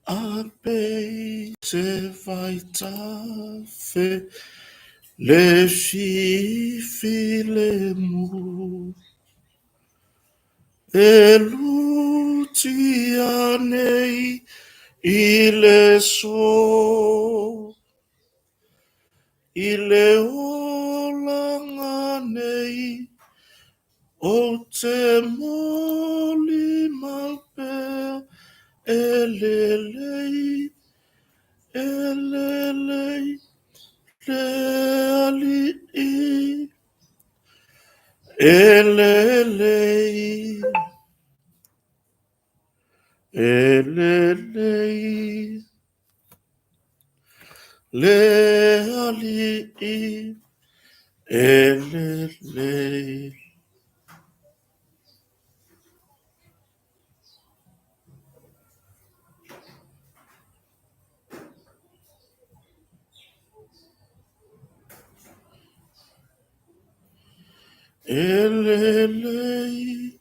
Ape se vai tafe le fifi le mu e luti anei ile so ile olanga nei o te moli malpea elelei elelei le ali i elelei elelei le ali i elelei elelei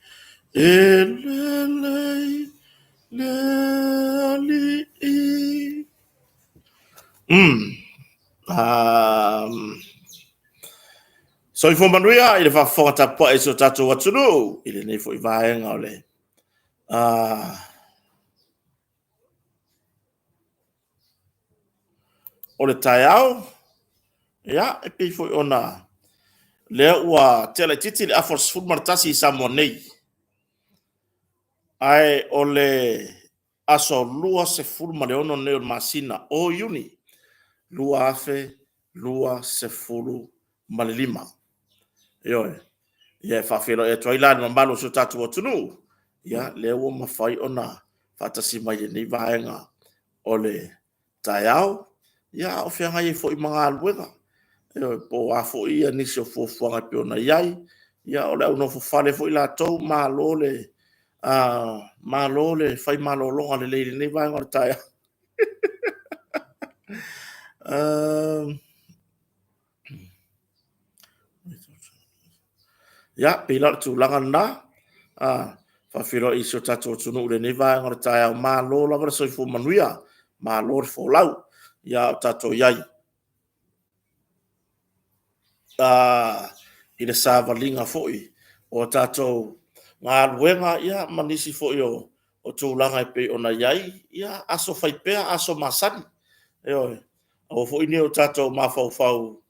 elelei le ali i so i fo manuia i le fa fota po e so tatu watunu i le nei fo i vaenga o le o le taiao ya e pe fo ona le ua tele titi le afos food martasi sa monei ai o le aso lua se full ma le ono ne o masina o uni lua afe lua se fulu ma le lima yo ya fa felo e toila no malo so tatu o tunu ya le ua mafai ona fatasi mai ni vaenga o le taiao ya o fia ngai fo i manga luenga yo po a fo i ani se fo fuanga pe ona yai ya o le no fo fale fo i la tou malo le malole fai malolo le le nei vai ngorta ya ya pila tu langana fa filo iso tato tunu le nei vai ngorta ya malolo va so fu manuia malor fo lau ya tato yai ina savalinga foi o tato nga luenga ya manisi foi o tūlanga pe ona yai ia aso fai pea aso masani yo o fo ini o tato mafau fau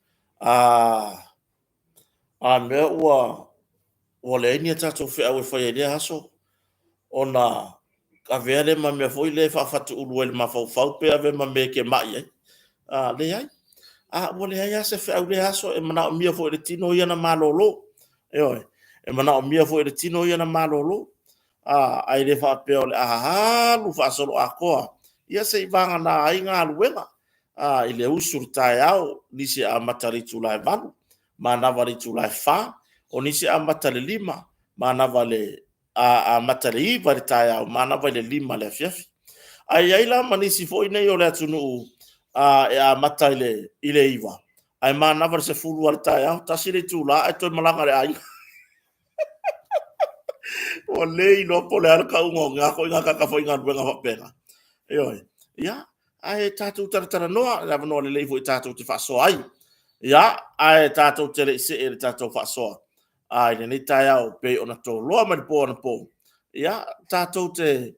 me ua le ini tato fe au fai ni aso ona ka vele ma me foi le fa fatu ulu el mafau fau pe ave ma me ke mai le ai ua le ai se fe au le aso e mana o mia foi le tino ia na malolo yo e mana o mia foi le tino ia na malolo ai le fa pe ole lu fa solo akoa ia se vanga na ai nga luenga i le usur tai au nisi a matari tu lai valu mana vali tu lai fa o nisi a matari lima mana vale a matari i vali tai au mana vale lima le fiafi ai la manisi fo ine yo le tunu e a matari le ile iwa ai mana vale se fulu vali tai au tasile tu la e to malanga le ai o lei no pole al ka ungo nga ko nga ka fo nga nga pena yo ya ai tatu tara noa la no le levo tatu te faso ai ya ai tatu te le se e tatu faso ai ne tai au pe ona to lo ma po na po ya tatu te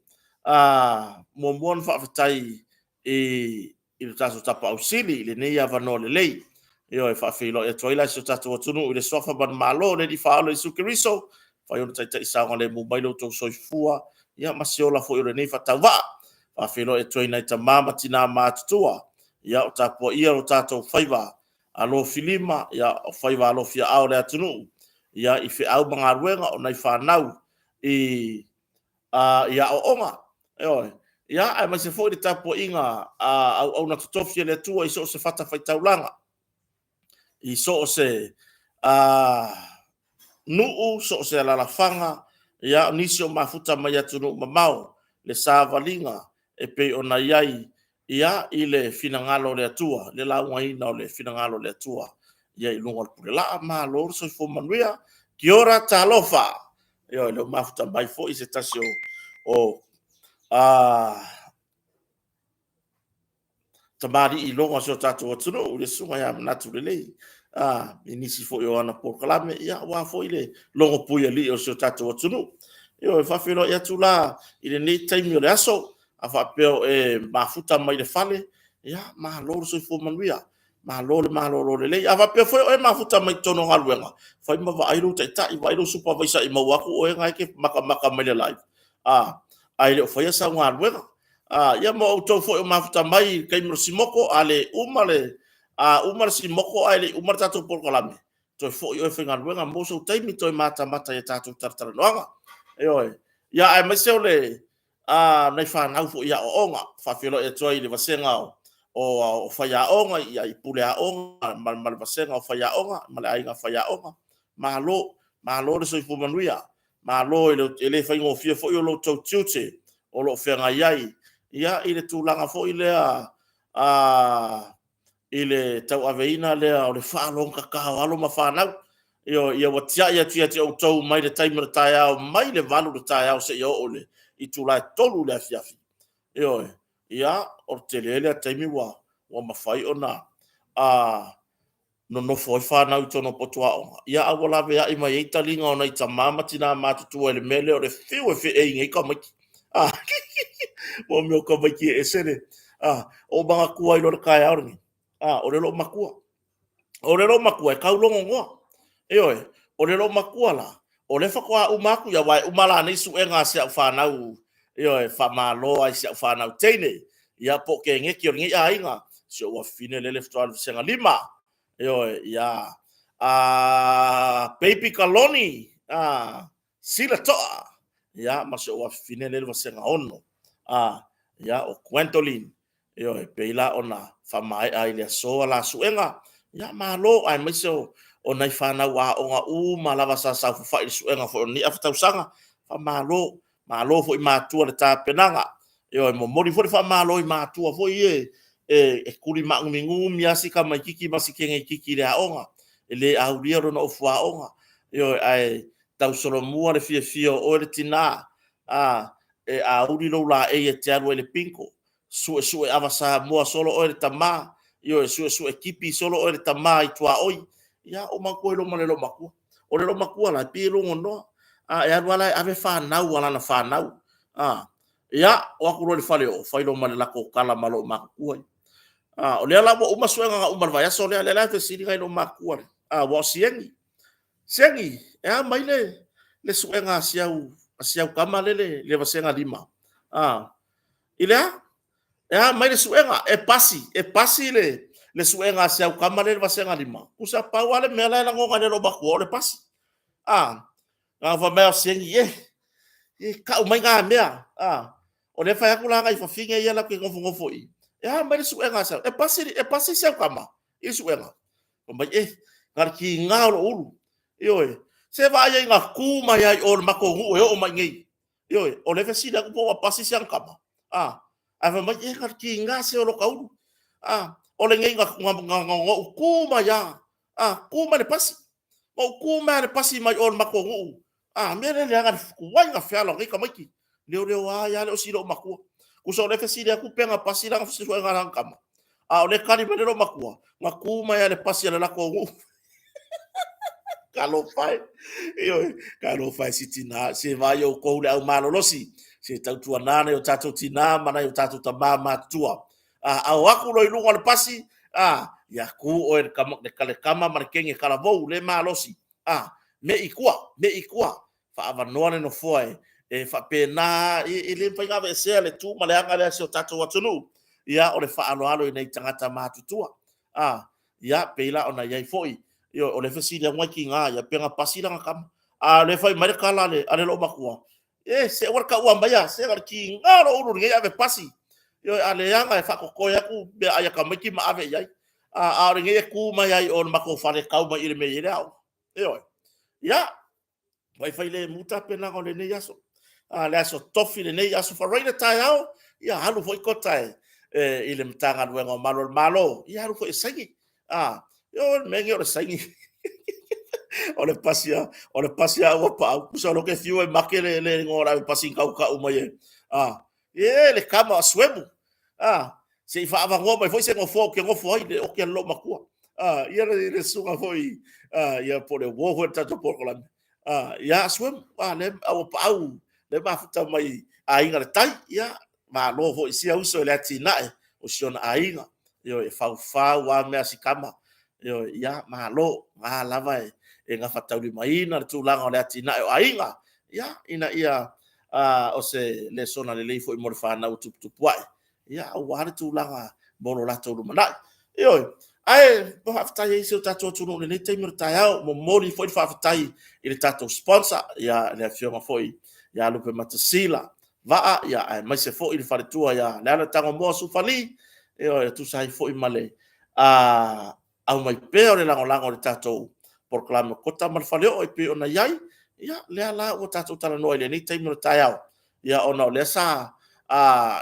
mo mon fa tai i tatu tapa ausili le ne ya va no le lei yo e fa filo e toila so tatu tunu le sofa ban malo le di fa lo su kriso fa yo tai sa le mobile to so fua ya masiola fo yo ne fa tava a filo e toina ta mama tina matutua ya o tapo ia o tato faiva alo filima ya o faiva alo fia au le atunu ya i fe au manga ruenga o nai whanau ya o onga ya ai mai se fo de tapo inga au na tutofia le tua i so se fata fai taulanga i so se nuu so se la fanga ya nisi o mafuta mai atunu mamau le savalinga e pe ona yai ia ile finangalo le atua le la ngai na le finangalo le atua ia i lunga pule la ma lo so fo manuia ki ora talofa yo le mafuta mai fo i se tasio o tamari I longa so tatou atunu le sunga ya manatu le lei inisi fo yo ana por kalame ya wa fo ile longo puia li o so tatou atunu yo fa felo ya tula ile ni time yo le aso afa peo mafuta mai le fale ya ma lo so fo manuia ma lo le lei afa peo fo mafuta mai tono ngaluenga fa ma va airu tai vai lo supervisor I mau aku o ngai ke maka mai le live ai le fo ya sa ngaluenga ia mo auto fo mafuta mai kai mo simoko ale umale umar simoko ale umar tatu por kalame to fo yo fe ngaluenga mo so taimi to mata ya tatu tartar loanga yo ya ai mesole nei fa na fo ya onga fa filo e toi le vasenga o fa ya onga ya I pule a onga mal vasenga o fa ya onga mal ai nga fa ya onga malo le so fo manuia malo ele fa ngo fie fo yo lo to tute o lo fe nga yai ia ile tulaga fo ile ile tau aveina le o le faalong kakao alo mafanau ia watia ia tia o tau mai le taimi le taiao mai le valu le taiao se ia ole I tula tolu le afiafi ia o te lele a taimi wa mawhai ona no foi whanau tono potua onga ia awala vea I mai eitalinga ona I tamama tina matutua ele mele o le fiu e fi e ingai kamaki o meu kamaki e sere o banga kua I lor kai aurni o le lo makua e kaulongo ngoa o le lo makua la o le whakoa umaku ya wai umala nei su e ngā sea whanau whamalo ai sea whanau teine ia po ke ngeki o ngi a inga se o fine le leftoal senga lima ia baby kaloni sila toa ia maso o fine le senga ono ia o Quentolin peila ona famai ai le so la suenga ya malo ai miso o nai fana wa o malava sa fu fa suenga fo ni afta usanga fa malo fo I matua le ta penanga mo mori fo fa malo I matua fo e kuri ma ngingu miasi ka mai kiki masikenge kiki le aonga ele auria ro no fo aonga ai tau solo mua le fio o le tina e auri lo la e te aro le pinko su avasa mo solo o le tama su ekipi solo o le tama I tua oi ya o mako lo male lo mako o le lo mako la pi lo ngono e wala ave fa nau wala na fa nau ya o ko le fale o fa lo male la ko kala malo mako o le ala mo uma suenga uma vai so le la fe siri ngai lo mako wa siengi e mai le suenga siau kama le vasenga lima ia mai le suenga e pasi le suenga siau kama le vasenga lima usa pau ale mela la ngonga le lo bako le pasi nga va me siengi ka mai nga mea o le fa kula ngai fa finga ia la ke ngofo ia mai le suenga siau e pasi siau kama I suenga mai ngar ki nga lo ulu se va ia nga kuma ia o mako o mai ngai o le fesi da ko pasi siau kama ava mai ngar ki nga se o lo kaulu o le ngai nga kuma ia kuma le pasi o kuma le pasi mai o mako me le nga kuai nga fialo ngai ka mai ki leo ia le o silo mako ku so le fesi da ku penga pasi la fesi nga nga kama o le kali me lo mako nga kuma ia le pasi la ko Kalo fai sitina se vai o ko le au malolosi se tau tua nana o tato tina mana o tato tamama tua au aku lo ilunga le pasi ya ku o le kama markenge kala vou le malosi me ikua fa avanoa no foi e fa pena le painga ve se le tu male anga le se o tato watunu ya o le fa alo nei tangata matutua ya peila ona yai foi o le fesi le ngaki nga ya penga pasi la kam le fai mare kala le ale lo makua se warka ua mbaya se gar ki nga lo uru nge ave pasi ale yanga fa ko ya ku be aya kamaki ma ave yai nge ku ma yai on mako fare kau ma ile me ile au ya vai fai le muta pena ko le ne yaso le aso tofi le ne yaso fa right tai au ya halu foi ko tai ile mtanga wengo malo ya halu foi sangi mengi o sangi o le pasia o pa so lo que fiu e makele le ngora pasi kau ka umai le kama swemu se fa avangoa mai foi se ngofo ke ngofo ai le o ke lo makua ia le sunga foi ia po le wo ho tato por la ia swim le au pau le mafuta mai ainga le tai ia ma lo ho isi au so le atina o siona ainga yo e fa wa me asikama yo ia ma lo ma lava e nga fatauli mai na tu langa o le atina o ainga ia ina ia o se le sona le leifo i mo fa na tu puai ia o wa tu langa mono la tu mana yo ai po haftai se tato tu no le te mir tai au mo mori foi fa haftai i le tato sponsor ia le afionga foi ia lupe matasila va ia ai mai se foi i le faletua ia le ana tango mo su fali e tu sai foi male au mai pe o le lango le tato por clamo kota mal faleo i pe ona yai ia le ala o tato tala no ile ni te mir tai au ia ona le sa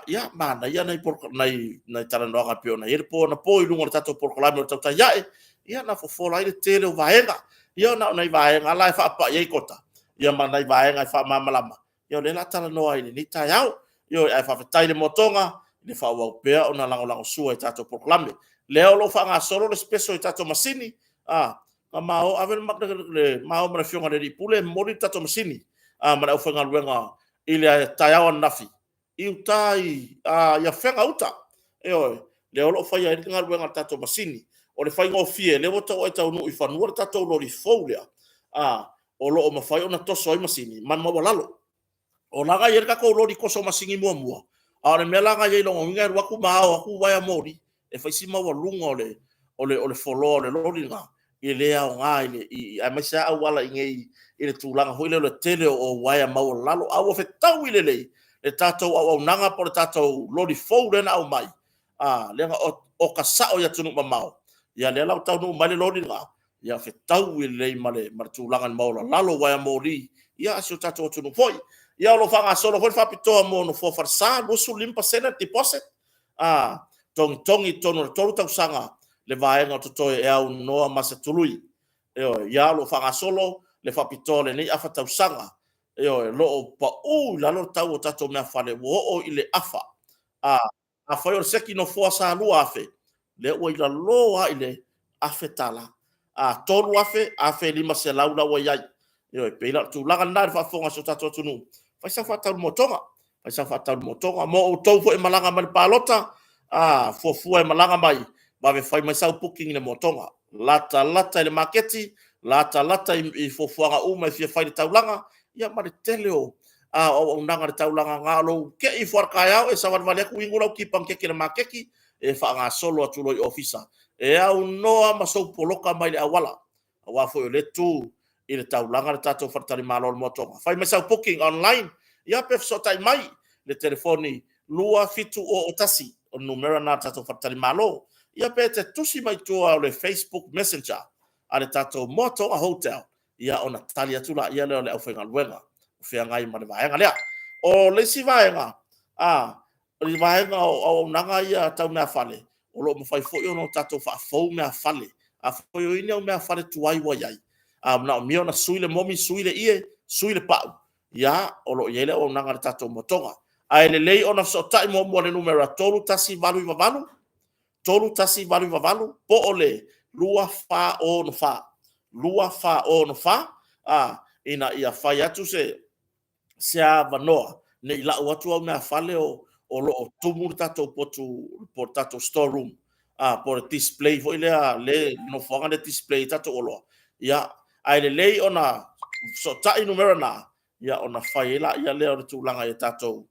ia mana ia nei por nei tala no ga pe ona ir po na po i lungo tato por clamo tato ia ia na fo fola ile tele o vaenga ia na nei vaenga la fa pa ia kota ia mana i vaenga fa mamalama ia le la tala no ile ni tai au ia ai fa tai le motonga le fa wa pe ona lango sua i tato por clamo leo lo fa nga solo le speso i tato masini mao ave makna le mao mara fionga le pule mori tato masini mara o fanga luenga ile taiao nafi i utai ia fenga uta le olo fa ia nga luenga tato masini o le fai ngofie le wota o tau no i fanua tato lo ri folia o lo o mafai ona toso i masini man mo lalo o laga yer ka ko lo di koso masingi mua le mela nga ye lo ngai waku mao aku waya mori e fai sima wa lunga ole folo le lo nga i lea o ngā i a maisa au wala i ngei i le tūlanga hoi le tele o waia mau lalo au o whetau i le tātou au nanga po le tātou lori fau rena au mai lenga o ka sao ia tunu mamau ia le lau tau nu mai le lori ngā ia whetau i le ma le tūlanga ni mau lalo waia mori ia asio tātou tunu foi ia o lo whanga solo hoi whapitoa mo no fōwharsa nusu 5% deposit tongi tonu tolu tau sanga le vaenga to toe e au noa masa tului ia lo fanga solo le fapitole ni afa tau sanga lo pa la lo tau tato me fale wo o ile afa a foi o seki no fo sa lu afe le o ila lo a ile afe tala tolu afe lima se laula wa yai e pela tu la ganda fa fonga so tato tunu fa sa fa tau motonga mo o tau fo e malanga mal palota fo fu e malanga mai ba ve fai mai sau booking le motonga lata le marketi lata i fofuanga uma fia fai taulanga ia ma le teleo o nanga taulanga ngalo ke i forkaya e sa vale ku ingula ki pam ke le makeki e fa nga solo atulo i ofisa e au noa ma so poloka mai le awala wa fo le tu i le taulanga le tato fartari malo le motonga fai mai sau booking online ia pe so tai mai le telefoni lua fitu o tasi o numero na tato fartari malo ia pe te tusi mai tua o le Facebook Messenger a le tato moto a hotel ia ona talia tula ia le au whenga luenga whea ngai ma le vaenga lea o le si vaenga le vaenga o nanga ia tau mea fale o lo mawhai fo no tato wha fau mea fale a fo yo ine o mea fale tuai wa iai na o mio na suile momi suile ie suile pau ia o lo iele o nanga le tato motonga a ele lei ona so tai mo le numero tolu tasi valu i valu tolu tasi valu vavalu po ole lua fa o no fa ina ia fai atu se a vanoa nei la watu au mea fale o lo tumu tato po tato storeroom por display foi le no fanga de display tato olo ia ai le ona so tai numero na ia ona fai la ia le o tu langa e tato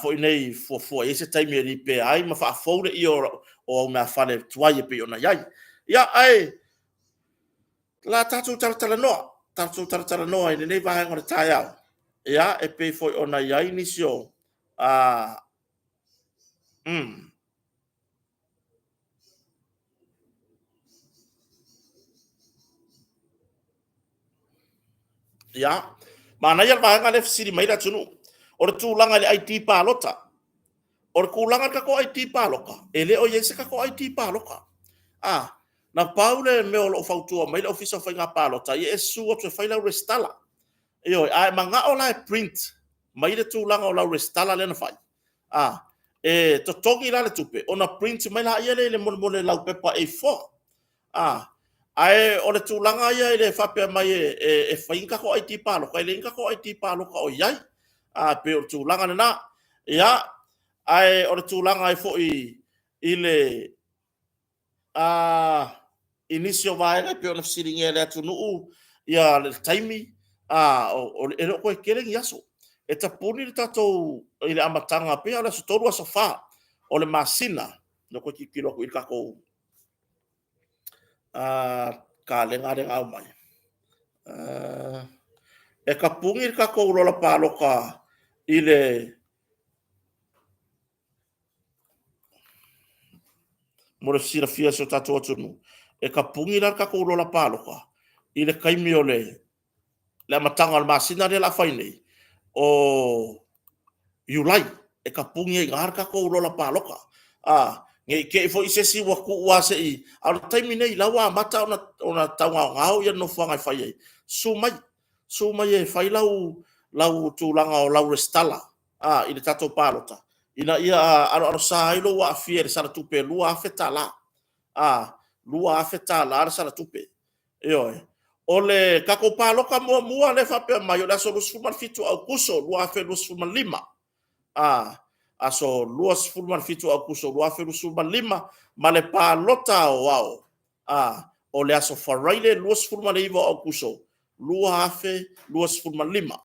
foi nei fo ese time ri pe ai ma fa fo i o me fale tuai pe ona yai ia ai la tatu tartala no ai nei va ngor tai au ia e pe foi ona yai ni sio ia mana ia va ngale fsiri mai la tunu o tu langa le IT pa lota o kulanga ka ko IT pa loka ele o yese ka ko IT pa loka na paule me o fautua mai office of nga pa lota ye su o fai la restala ai manga o la print mai le tu langa o la restala le na fai totongi la le tupe ona print mai la ia le mole lau pepa A4 ai o le tūlanga ia i le whapea mai e whainga ko ai tipalo kai le inga ko ai tipalo ka o iai pe o tūlanga na ia ai o le tūlanga ai fo i le inisio vaenga pe o na fsiringa le atu nuu ia le taimi o e lo koe kerengi aso e tapuni le tatou i le amatanga pe o le sotoru a sofa o le masina no koe ki kilo ko i kako ka lenga au mai e ka pungi ka ko rola paloka i le mo le sira fia so tatou atunu e ka pungi la ka ko rola paloka i le kaimi o le matanga al masina le la fainei o yulai e ka pungi ngar ka ko rola paloka nge ke fo ise si wa ku wa se i al taimi nei la wa mata ona taunga ngau ia no fanga fai sumai e fai lau tūlanga o lau restala i le tatou palota ina ia aro sa ilo wa afia le sala tupe lua afetala lua afetala le sala tupe ole kako paloka mua le fape mai o le so lusuman fitu au kuso lua afe lusuman lima aso luas fulman fitu au kuso lua afe lusuman lima ma le palota o wao o le aso faraile luas fulman ivo au kuso lua afe luas fulman lima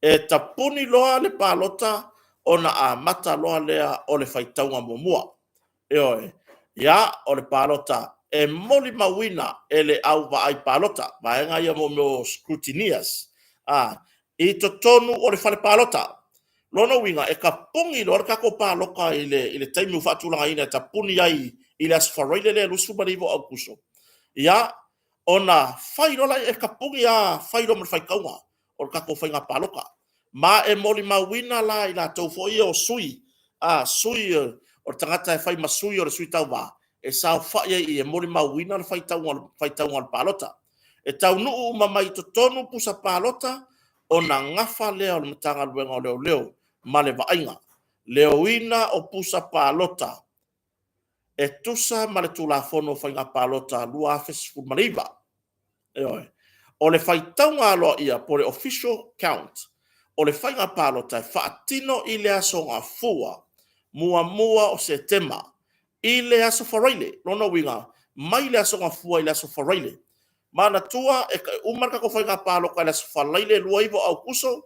e tapuni loa le palota ona a mata loa lea o le faitaunga momua ia o le palota e moli mawina ele au va ai palota vaenga ia mo scrutineers i totonu o le fale palota lono winga e ka pungi lo ka ko paloka ile taimi fatulanga ina tapuni ai ile asfaraile le lusu barivo au kuso ia ona fairola e ka pungi fairo mo faikaunga o ka ko fainga paloka ma e moli mawina la ila tau foi o sui sui o tangata e fai masui o le sui tau va e sa fa i e moli mawina le faitau al palota e tau nuu mamai to tonu pusa palota o na ngafa leo le matanga luenga o leo ma le vainga leoina o pusa palota e tusa ma le tulafono fainga palota lua afes fulmaniva o le faitau alo ia po le official count o le fainga palota e faatino i le asonga fua mua o setema i le aso faraile lona winga mai le aso ngafua i le aso faraile mana tua e umarka ko fainga paloka i le aso faraile luaivo au kuso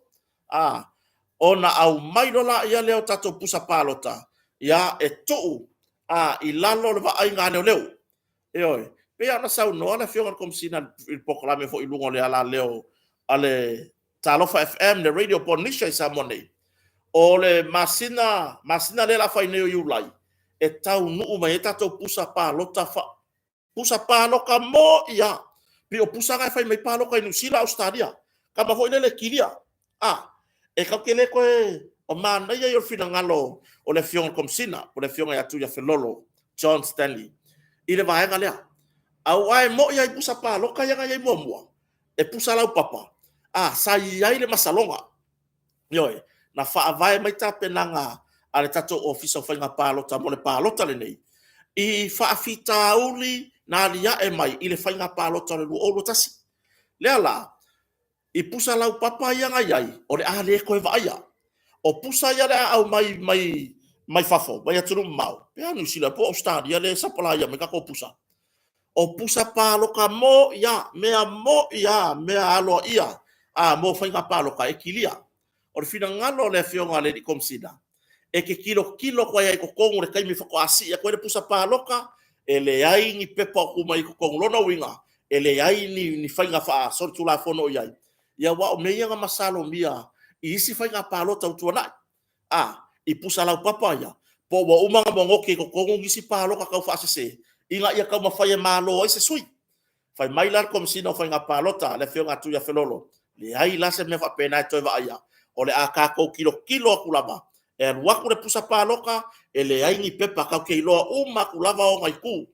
ona au mai lola ia leo tato pusa palota ia e tuu i lalo le vaaiga leo pe ana sau no ala fionga komsina il proclame fo ilungo le ala leo ale Talofa FM le radio ponisha i samone o le masina le la faineo yulai e tau nuu mai e tatou pusa palota pusa paloka mo ia pe o pusa ngai fai mai paloka i Nusila Australia kama foi le kilia e ka kele ko o mana ia yo fina ngalo o le fiong komsina o le fiong ya tu ya felolo John Stanley i le vaenga lea au ai mo ia i pusa paloka ia ngai mo e pusa lau papa sai ia le masalonga na fa vai mai ta penanga ale tato office fainga palota mo le palota le nei i fa fita uli na lia e mai i le fainga palota le luolo tasi le ala i pusa lau papa ia ngai o le ale ko e vaia o pusa ia le au mai fafo mai atu mau pe anu sila po Australia le sapala ia me ka ko pusa o pusa paloka mo ia mea alo ia mo fainga paloka e kilia o fina ngalo le fionga le di komsida e ke kilo ko ai ko kongu le kaimi fako asi ya ko le pusa paloka e le ai ni pepa ko mai ko kongu lona winga e le ai ni fainga fa so tu la fono ia ia wa o meia masalo mia i isi fainga palota utuana i pusa la papa ia po wa uma mo ke ko kongu isi paloka ka fa se inga ia ka mafai malo ai se sui fai mai lar komsina fainga palota le fionga tu ya felolo le ai la se me fa pena to va ia o le aka ko kilo kulava e waku le pusa paloka e le aingi pepa ka ke loa uma kulava o ngai ku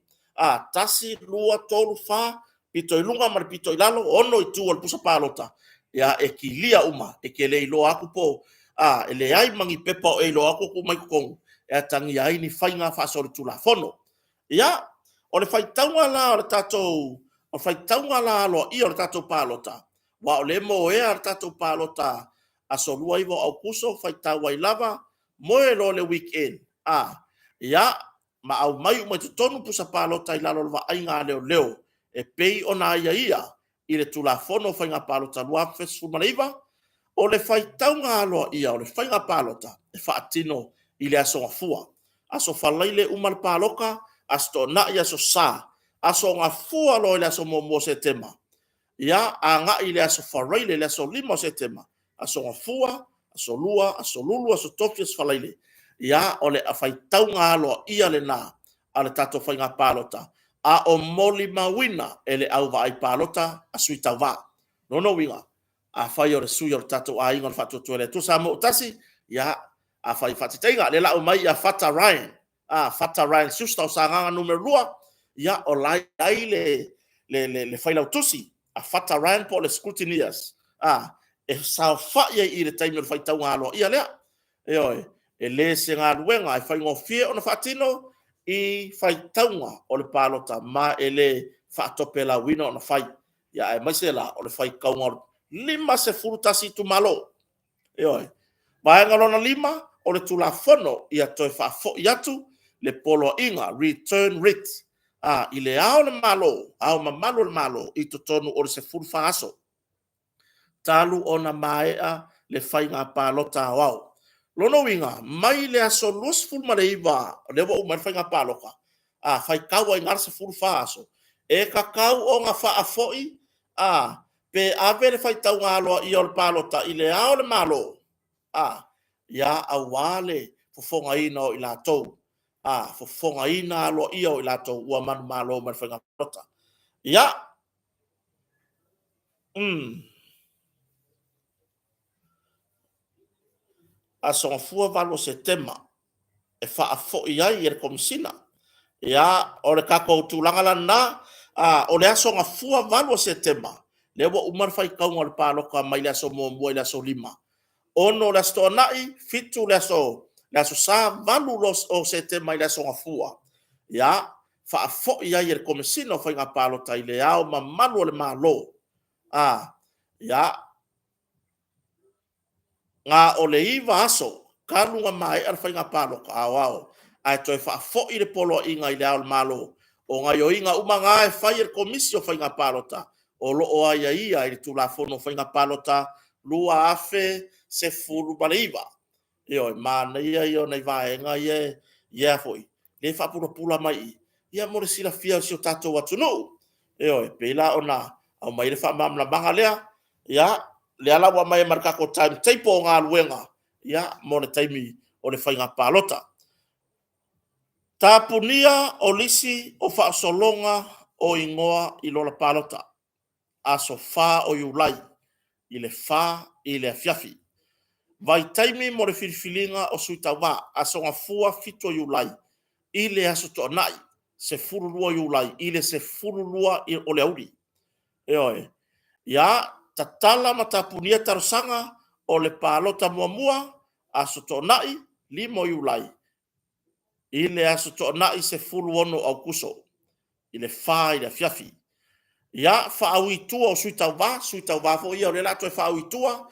tasi lua tolu fa pito ilunga mar pito ilalo ono i tu o pusa palota ya e kilia uma e ke le loa aku po e le ai mangi pepa o e loa aku ku mai ku e tangi ai ni whainga whaasori tula fono. Ia, o le whaitaunga la o le tatou, o whaitaunga la alo i o le tatou pālota. Wa o le mo e ar tatou pālota a so lua iwo au kuso whaitaua i lava, moe lo le weekend. Ia, ma au mai umai tu tonu pusa pālota i lalo lwa ainga leo leo, e pei ona ia i le tula fono whainga pālota lua fesu maneiva, o le whaitaunga aloa ia o le whainga pālota, e whaatino i le aso ngafua. Aso whalaile umal pāloka, asto na i aso sa, aso ngafua lo i le aso mo se tema. Ia, a nga i le aso wharaile le aso lima se tema. Aso ngafua, aso lua, aso lulu, aso tofi aso whalaile. Ia, o le a whaitaunga aloa ia le nā, a le tato whainga pālota. A o moli mawina e le au vai pālota a sui tau wā. Nono winga. A whai o le sui o le tato a ingon whatu tuele. Tu sa mo utasi, ia, a whai whatitainga. Le lau mai a Fata Ryan. Fata Ryan siustau sa nganga numero lua. Ia, o lai le whailau tusi. A Fata Ryan po le scrutineers. E sa whaia i le taimi o le whaitaunga aloa. Ia lea. E oi. E le se ngā ruenga. E whai ngofia o na whatino. I whaitaunga o le pālota ma e le whaatope la wina o na whai. Ia e maise la o le whai kaunga lima se furutasi tu malo. E oi. Vaenga lona lima o le tula fono ia toi whaafo i atu le polo inga return rate. I le ao le malo, ao mamalo le malo i to tonu o le se furu whaaso. Talu o na maea le whai ngā pālota au. Lono winga, mai le aso lus fulma le iwa, lewa umar whai ngā pāloka. Whai kaua i ngara se furu whaaso. E ka kau o ngā whaafoi, pe ave le whai tau ngā loa i o le pālota, i le ao le malo. Ia awale, fofonga ina o i la tau. Fofonga ina loa i o i la tau, ua manu malo umar whai ngā pālota. Ia. A songa fua valo se tema e whaafo i ai e le komisina. Ia, o le kako tūlanga lana, o le aso ngā fua valo se tema. Le wa umar whai kaunga le pāloka mai le aso mua le aso lima. Ono le aso nai, fitu le aso sa valo o se tema i le aso ngā fua. Ia, whaafo i ai e le komisina o whai ngā pālota i le ao ma malu o le malo. Ia, ngā o le iwa aso, kalunga mai ar whainga pāloka au. Ai toi whaafo i le polo inga i le ao le malo. O ngā yo inga uma ngā e whai er komisi o whainga pālota. O lo o aia ia i le tūla fono whainga pālota, lua afe se furu bale iwa. Ioi, mana ia i o nei vaenga ia foi. Le whapura pula mai i. Ia more sila fia si o tātou atunu. Ioi, peila o nā, au mai le whamamla manga lea. Ia, le ala wa mai markako time teipo ngā luenga. Ia, mo le taimi o le whainga pālota. Tāpunia o lisi o whaasolonga o ingoa i lola pālota. Aso wha o iulai. I le wha i le afiafi. Vai taimi mo le filifilinga o suitawa. Aso ngā fua fito iulai. I le aso to nai. Se furulua iulai. I le se furulua o le auri. Eoi. Ia, tatala ma tapunia tarosanga o le pālota muamua aso to'onai limo iulai. I le aso to'onai se fulu ono au kuso. I le whā i le fiafi. Ia whaawitua o suitauwa fo ia o le lato e whaawitua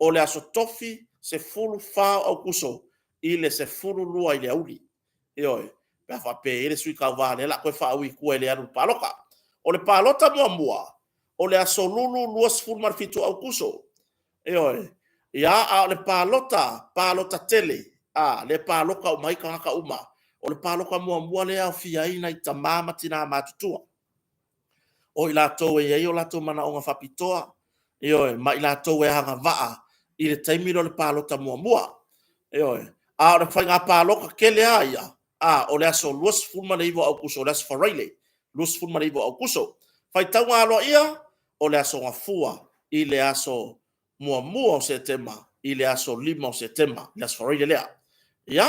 o le aso tofi se fulu whā au kuso. I le se fulu lua i le auli. Ioi, pia whape e le suikauwa le lako e whaawikua i le anu pāloka. O le pālota muamua o le aso lulu luas fulu marfitu au kuso. Eoi, ia a le pālota tele, le pāloka o maika ngaka uma, o le pāloka mua le au fiaina i tamama tina matutua. O i lātou e iei o lātou mana o ngā whapitoa, eoi, ma i lātou e hanga waa, i le taimiro le pālota mua. Eoi, a o le whainga pāloka kele aia, o le aso luas fulu maneivo au kuso, o le aso wharaile, luas fulu maneivo au kuso. Whaitau ngā aloa ia, o le aso ngā fua, i le aso mua o se tema, i le aso lima o se tema, le aso wharaile lea. Ia,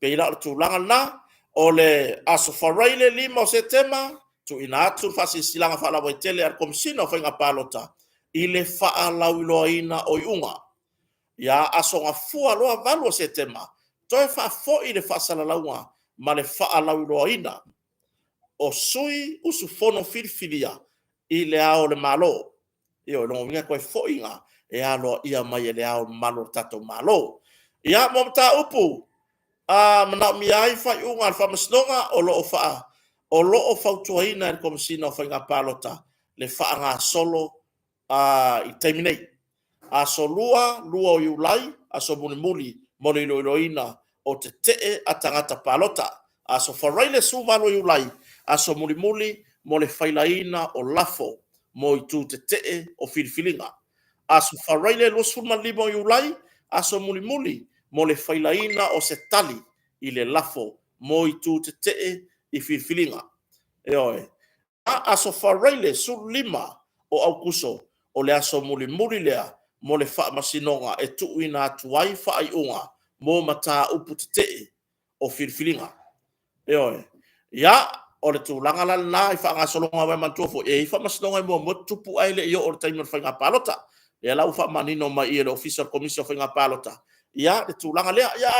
peila o tūlanga na, o le aso wharaile lima o se tema, tu ina atu whasi silanga whaalawa i tele ar komisina o whainga pālota, i le whaalau iloa ina o iunga. Ia, aso ngā fua loa valu o se tema, toe fa foi le fa sala laua ma le fa lau roina o sui usu fono filfilia i le ao le malo io no vinga koe foi nga e alo ia mai le ao malo tato malo ia mo ta upu mana mi ai fa unga fa masnonga o lo o fa tuaina e komsina fa nga palota le fa nga solo i terminate a solua lua o iulai a so muli moli loina o te tee a tangata palota a so faraile su valo iulai a so muli mo le failaina o lafo mo i tu te tee o filfilinga a so faraile lo suma limo iulai a so muli mo le failaina o se tali i le lafo mo i tu te tee i filfilinga e oe a so faraile su lima o aukuso o le aso muli lea mo le wha masinonga e tuuina atuai wha ai unga mo mata upu te tee o filfilinga. E oe, ia o le tūlanga la la i wha ngā solonga wai mantuofo e i wha masinonga i mo tupu ai le i o le taimur wha ngā palota. E lau wha manino mai i le official commission wha ngā palota. Ia le tūlanga lea, ia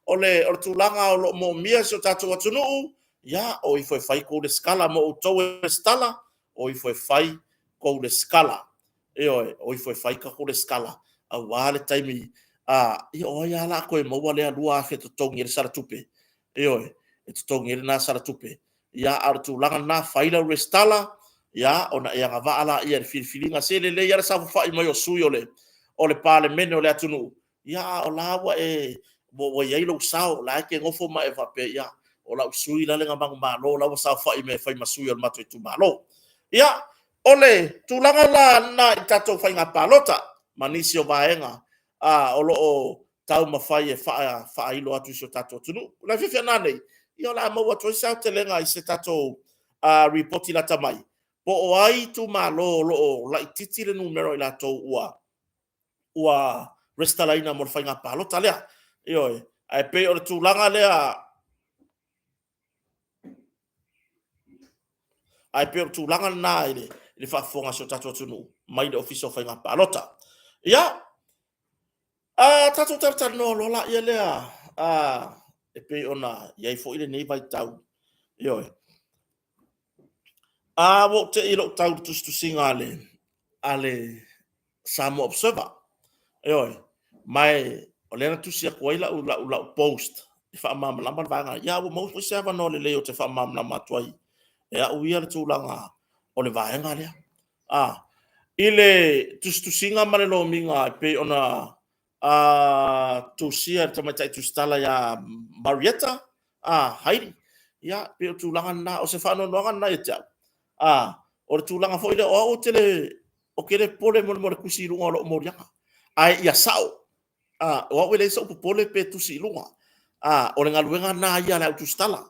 o le tūlanga o lo mo mia so tātou atunuu, ia o i fwoi whai kou le skala mo o tau e stala, o i fwoi whai kou le skala. E oe, o i fwoi whai ka kou le skala. A wale taimi, i oe ala koe maua lea lua afe to tongi le sara tupe. E oe, e to tongi le na sara tupe. Ia ar tūlanga na whaila ure stala, ia ona e anga waala ia le filfilinga se le ia le safu whai mai o sui o le pale mene o le atunu. Ia o lawa mo iai lo sao, la ke ngofo ma e vape ia, o la usui la lenga mangu malo, la wa sao whai me whai masui o le mato i tu malo. Ia, ole tūlanga la na i tatou whai ngā palota, manisi o vaenga, o loo tau mawhai e whailo atu iso tatou tunu. La whiwhia nānei, i o la maua toi sao te lenga i se tatou reporti la tamai. Po o ai tu malo loo la i titi le numero i la tau ua restalaina mo le whai ngā palota lea. I oe, ai pe o le tūlanga lea, ai pe o tūlanga nā i le whaafonga so tatou tunu, mai le office o whai ngā palota. Ia, tatou tarata no lola ia lea, e pe ona, iai fo ile nei vai tau. I oe, wo te ilo tau tu singa ale Samoa Observer. I oe, mai, o lena tusia kuaila u post, i wha mama lamba vanga, ia wo mau se ava no le leo te wha mama lamba tuai. Ea uia le tūlanga o le vaenga lea. Ile tusinga mare lo minga pe ona tusia tamatai tustala ya Marietta, Heidi. Ia pe o tūlanga na o se whano noanga na e tau. O le tūlanga fo ile o tele o kere pole mo le kusi runga o lo morianga. Ai ia sao. O wele sa pole pe tusi runga. O le ngaluenga na ia le tustala.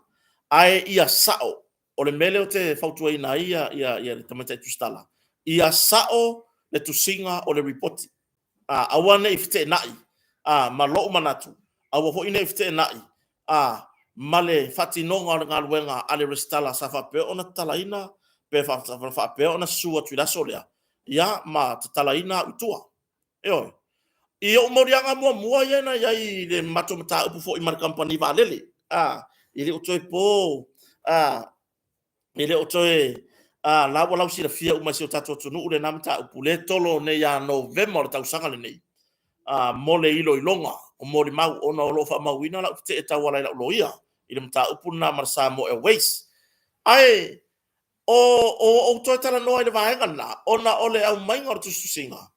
Ai ia sao. O le mele o te fautua ina ia le tamatai tustala. Ia sao le tusinga o le reporti. Awane ifte nai. Ma loo manatu. Awa ho ina ifte nai. Ma le fatinonga o ngā luenga ale restala sa whape ona talaina pe whape ona sua tuilaso lea. Ia ma talaina utua. Eo. I o morianga mua iena iai le matomata upu fo i mara kampani va lele. I le utoi po. I le utoi la wala si la fia uma si o tato tunu ule namta upu le tolo ne ya November o tausanga le nei. Mole ilo ilonga o mori mau ona o lofa mau ina la te eta wala ila loia. I le mta upu na marasa mo e waste. Ai o toi tala noa i le vaenga na ona ole au mainga o tustu singa.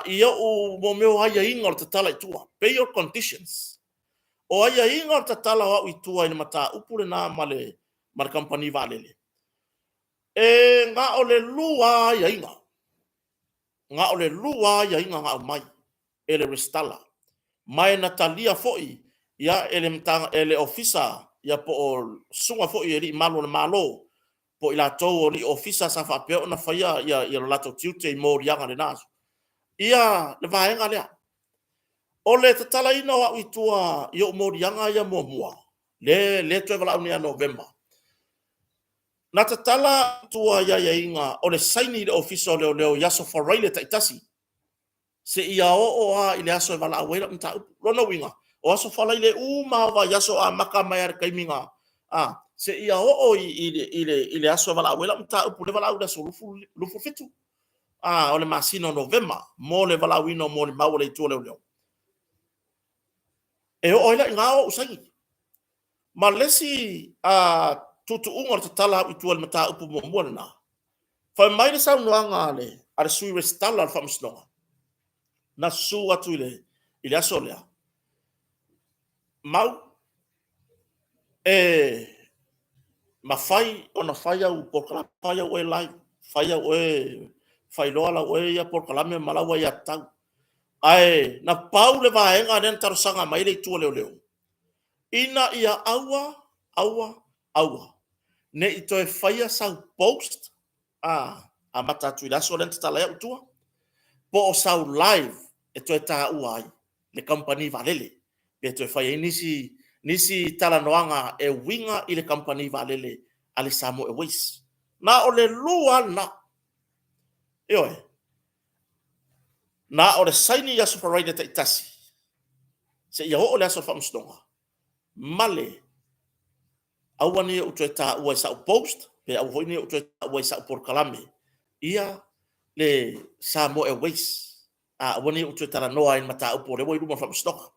Ia o mo meo haia inga o te tala i tua. Pay your conditions. O haia inga o te tala o i tua i mata upu le na male mara kampani va lele. E ngā o le lua ia inga. Ngā o le lua ia inga ngā o mai. E le restala. Mai na talia foi. Ia ele ofisa. Ia po o sunga foi e li malo na malo. Po ila tau o li ofisa sa whapea o na whaia ia lato tiute i mō rianga le naso. Ia le vaenga lea. O le te tala ina o i tua i o mō rianga ia mua. Le tue wala unia November. Na te tala tua ia inga o le saini le ofisa o leo yaso wharaile taitasi. Se ia o i le aso e wala awela mta rona winga. o aso fala ile uma va yaso a maka mai ar kaiminga se ia o ile aso vala wela mta upu le vala uda so lufu fitu o le masino novema mo le vala wino mo le mau le tu le leo e o ila ngao usangi malesi tutu unga te tala i tu le mta upu mo mo na fa mai le sa nuanga le ar sui restala fa msnonga na su atu ile aso le mau mafai ona fai au por kala fai au lai fai au fai lo ala o ia por kala me malawa ia tau ai na paule va enga den tar sanga mai le tu leo ina ia aua ne ito e fai sa post a mata tu la so lenta la ia tu po o sau live e to ta uai le company valele pe to fai nisi tala noanga e winga i le company valele ale samo e wis na o le lua na ioe na o le saini ya supervisor te itasi se ia o le aso famstonga male awani o te ta o sa post pe au hoini o te o sa por kalame ia le samo e wis wani o te tala noa in mata o le wo ruma famstonga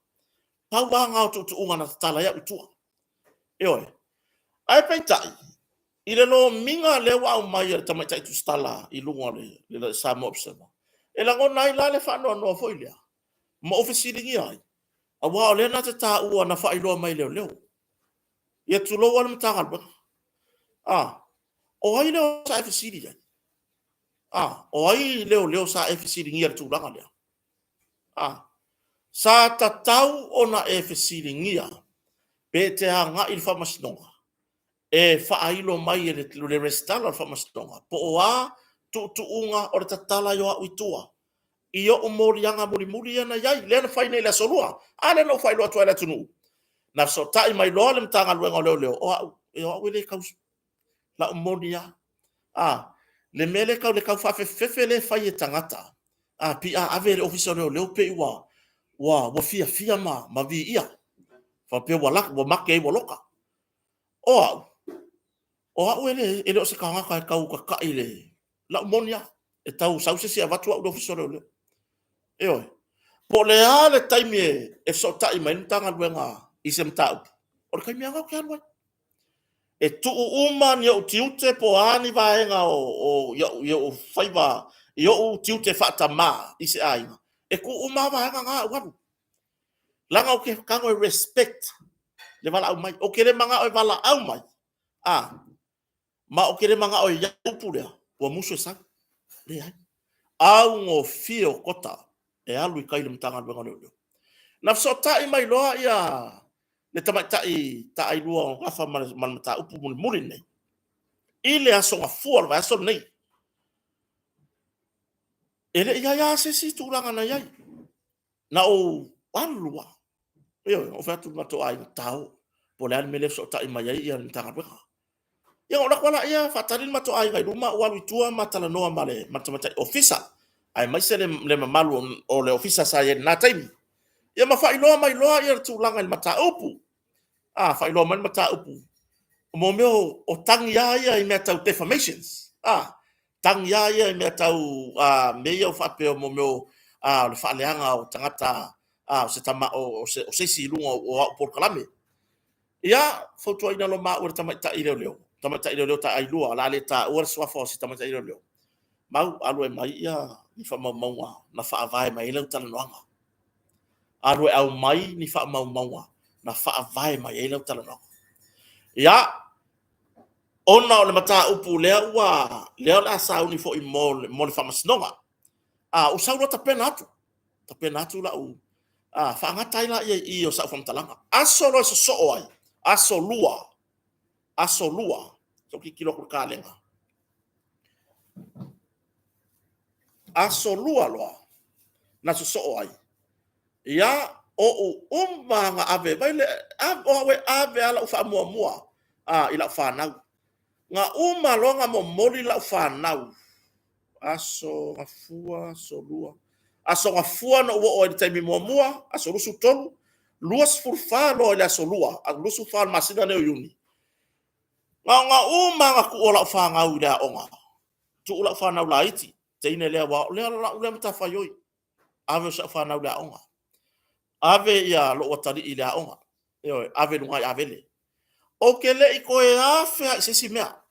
pau banga o tu unga na tala ya utua ioe ai peitai i le no minga le wa mai e tamai tai tu stala i lunga le samo observer e la ngona i la le fa no foi le mo ofisi ringi ai a wa le na ta u na fa i lo mai le ia tu lo wal mta gal o ai le sa ofisi ringi o ai le sa ofisi ringi tu la le sa ta tau ona ofisi ringi pe te nga il fa masnonga e whaailo mai le restala fa mastonga po oa tu unga o te tala yo a uitua i o morianga muri ana yai le na faina le solua ale no failo atu ala tunu na so tai mai lo le mtanga luenga leo o wele kaus la moria le mele ka le ka fa fe le fa ye tangata pi ave le official leo pe wa fia ma vi ia fa pe wala wa make wa loka o ele o se kanga ka ile la monia e tau sausi se avatu o official le po le ale taimi e so tai mai tanga luenga i se mtau o kai mianga ka wa e tu uma ni o tiute po ani vaenga o faiva o tiute fata ma i se ai e ku uma vaenga nga wa langa o ke kango respect le vala au mai o ke le manga o vala au mai ma o kere manga o ya pulea o muso sa le ai au ngo fio kota e alu kai le mtanga luenga leo na so tai mai loa ia le tamatai tai lua ngafa man mata upu muli nei ile aso nga fuor va aso nei ele ia se si tu langa na ia na o alua o fatu mato ai tau po le mele so tai mai ia mtanga luenga ia ora kwala ia fatalin mato ai ga ruma o alu tua matala noa male matamata officer ai mai se le mamalu o le officer sa ia na taimi ia mafai loa mai loa ia tu langa il mata upu fai loa mai mata upu mo meu o tangia ia i mea tau defamations tangia ia i mea tau me ia o whapeo mo meu le whaaleanga o tangata o se tama o se si lunga o por kalame ia fautua ina lo maa ura tamaita i leo tamaita i leo ta ai lua la le ta ura swafa o se tamaita i leo mau alu e mai ia ni wha maunga na wha avai mai leo tala noanga alu e au mai ni wha maunga na wha avai mai leo tala noanga ia ona o le mata upu lea la sa uni fo i mo le famasnonga o sauro ta pena atu la fa ngata ila i o sa fam talanga aso lo so ai aso lua so ki kilo kur kalenga aso lua lo na so ai ia o nga ave vai le ave ala fa mua ila fa na nga longa mo moli la whanau aso ngafua so lua aso ngafua no o taimi mua aso rusu tolu luas furfa lo ila solua a lusu fa masina ne yuni nga uma nga ku ola fa nga ula onga tu ula fa na ula iti te ine le wa le mata fa yoi ave sa fa na ula onga ave ya lo watali ila onga yo ave lunga ave le o kele iko e afe se si mea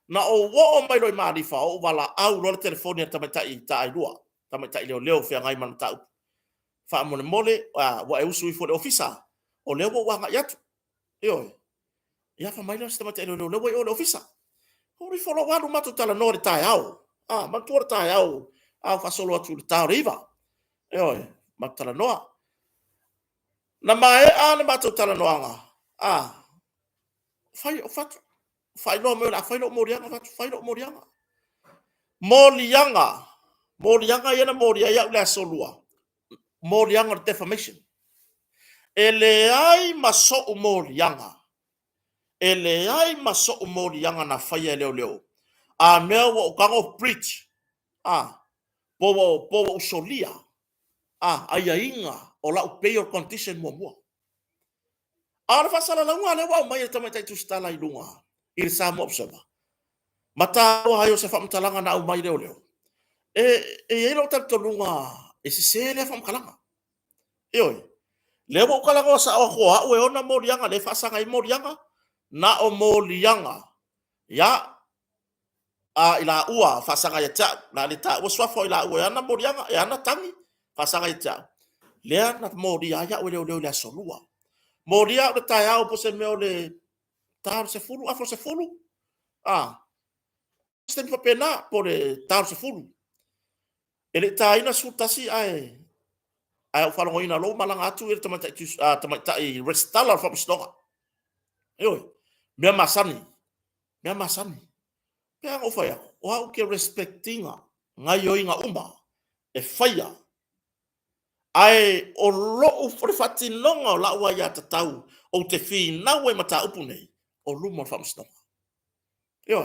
na o wo o mai lo mari fa o wala au lo telefoni ta mata i ta ai lua ta mata i leo fe ngai man ta fa mo mole wa e usu i fo ofisa o le wo wa nga yatu yo ya fa mai lo sta mata i leo le wo o ofisa o ri fo lo wa matu tala no ri tai au ma tu tai au fa solo atu ta riva yo matala noa na mai a le matu tala noa fai o fatu fai lo mo la fai lo morianga fatu fai lo morianga morianga yana moria ya la solua morianga defamation ele ai maso morianga ele ai maso morianga na fai leo a mea o kango preach povo solia ai inga o la pay your condition mo Ara fasala la ngale wa mai tama tai tu stala i lunga. Il sa mo observa. Mata o hayo se fam talanga na mai leo. E lo tap to lunga. E se le fam kalanga. E oi. Le mo kalanga sa o ho o ona morianga le fasa ngai morianga na o morianga. Ya ila ua fasa ngai ta na le ta o swafo ila ua na morianga e ana tangi fasa ngai ta. Le na moria ya o leo le solua. Moria o tai au po se meo le tar se fulu afro se fulu stem fa pena po le tar se fulu ele tai na sutasi ai o falo ina lo malanga atu ele tamata i restala fa stoka yo me masani pe o fa ya o au ke respectinga ngai yo inga uma e faia ai o lo o fati longa la wa ya tatau o te fi na we mata upune o lumo fa stoka yo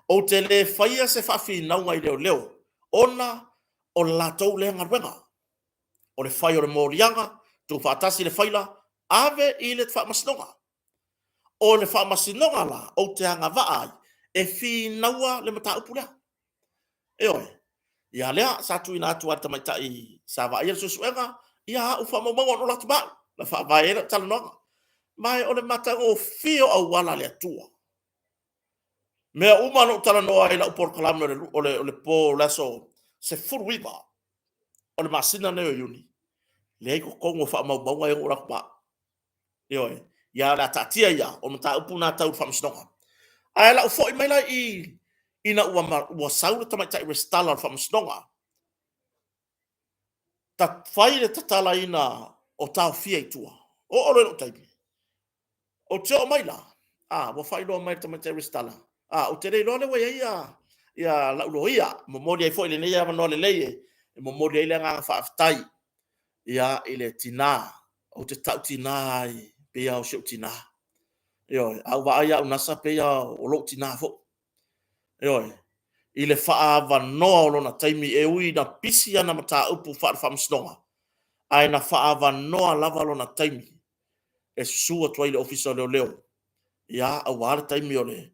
o te le faia se fafi na ngai leo ona o la tau le ngarwenga o le fai o le morianga tu fatasi le faila ave i le fa masnonga o le fa masnonga la o te anga vai e fi naua le mata upula e oi ia lea sa tu ina tu ata mai tai sa va ia susuenga ia u fa mo no la tuba la fa vai e tal no mai o le mata o fio au wala le tua me uma no tala no ai la por kalam o le po laso se furuiba o le masina ne yuni le ko kongo fa mau mau ai ora pa yo ya la tatia ya o mata upuna tau fa msnoga ai la fo mai la i ina ua saula tama tai restala fa msnoga ta fai le tatala ina o tau fia tua o le tai o te o mai la wo fai lo mai tama tai restala o te le lo le wa ya la lo ia mo mo dia fo le ne ya no le le mo mo dia le nga fa tai ia ile tina o te tau tina ai pe au se tina yo au va ia una sa pe o lo tina fo yo ile fa va no lo na taimi e ui na pisi ana mata upu fa fa msnonga ai na fa va no lava lo na taimi e su to ile ofisa leo ia au va taimi ole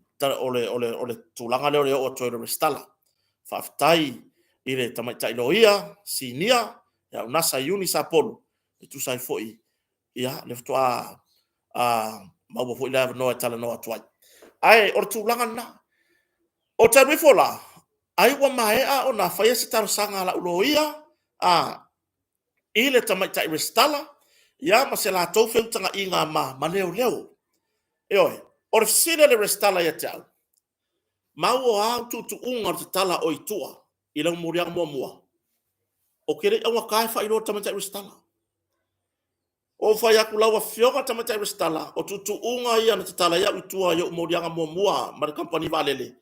tulanga leo o to ile stala fa tai ile tamai loia sinia ya una sa uni sa polo tu sai foi ia le to ma wo foi la no tala no atwai ai or tu langa na o te rifola ai wa mai o na fa yesi tar sanga la uloia ile tamai tai restala ya ma se la to fe tanga inga ma leo oi or sile le restala ya tau ma wo tu unga te tala o itua ila muria mo o kere o kai fa ilo tamai tai restala o fa ya kula wa fioga tama tai restala o tutu unga ia na tala ya utua yo modianga mo mar company valele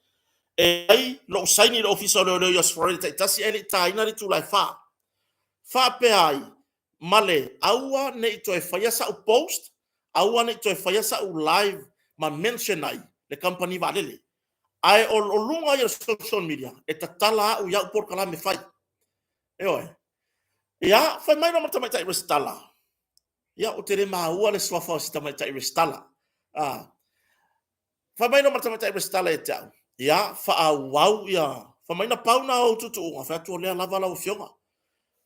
e ai lo saini lo officer lo yo sforita tasi ele tai na tu lai fa pe ai male aua ne to e fa ya sa post aua ne to e fa ya sa live ma mention ai le company valele ai o lunga ya social media e tala u ya por kala me fai e oi ya fa mai no tama tai restala ia o tere maua le swafa o si tamaita i restala. Whamaina ma tamaita i restala e tau. Ia, whaawau ia. Whamaina pauna o tutu unga, whatua lea lava lau fionga.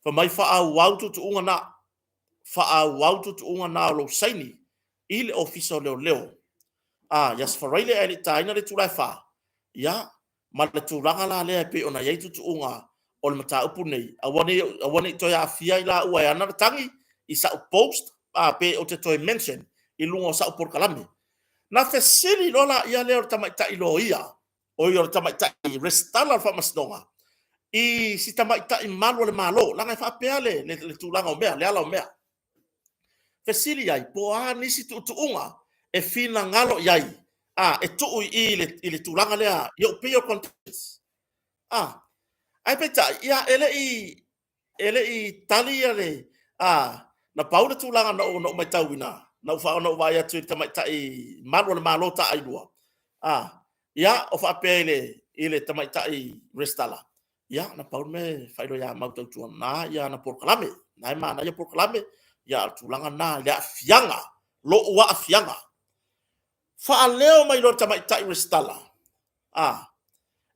Whamai whaawau tutu unga na, whaawau tutu unga na o lo saini, ile ofisa o leo leo. Yas wharaile e ni taina le tulai wha. Ia, ma le tūranga la lea pe ona iei tutu unga o le mata upu nei. Awane toia a fia i la ua e anara tangi, i sa post, pe o te toi mention, i lunga o sa upor kalame. Na fesiri lola ia leo tamaita i lo ia, o i o tamaita i restala fa masnonga. I si tamaita i malu le malo, langa i fa peale le tūranga o mea, le ala o mea. Fesiri ai, po a nisi tu unga, e fina ngalo iai, e tuu i le tūranga lea, yo peo contents. Ai peta, ia ele i tali le, na paula tūranga no mai tauina, na ufa ona vai atu tamaita i malu le malo ta aidua. Ia, o fa peale ile tamaita i restala. Ia, na paula me whairo ia mautau tuan na, ia na porkalame, na ima na ia porkalame, ia tūranga na, ia fianga, lo ua a fianga. Whaaleo mai lo tamaita i restala.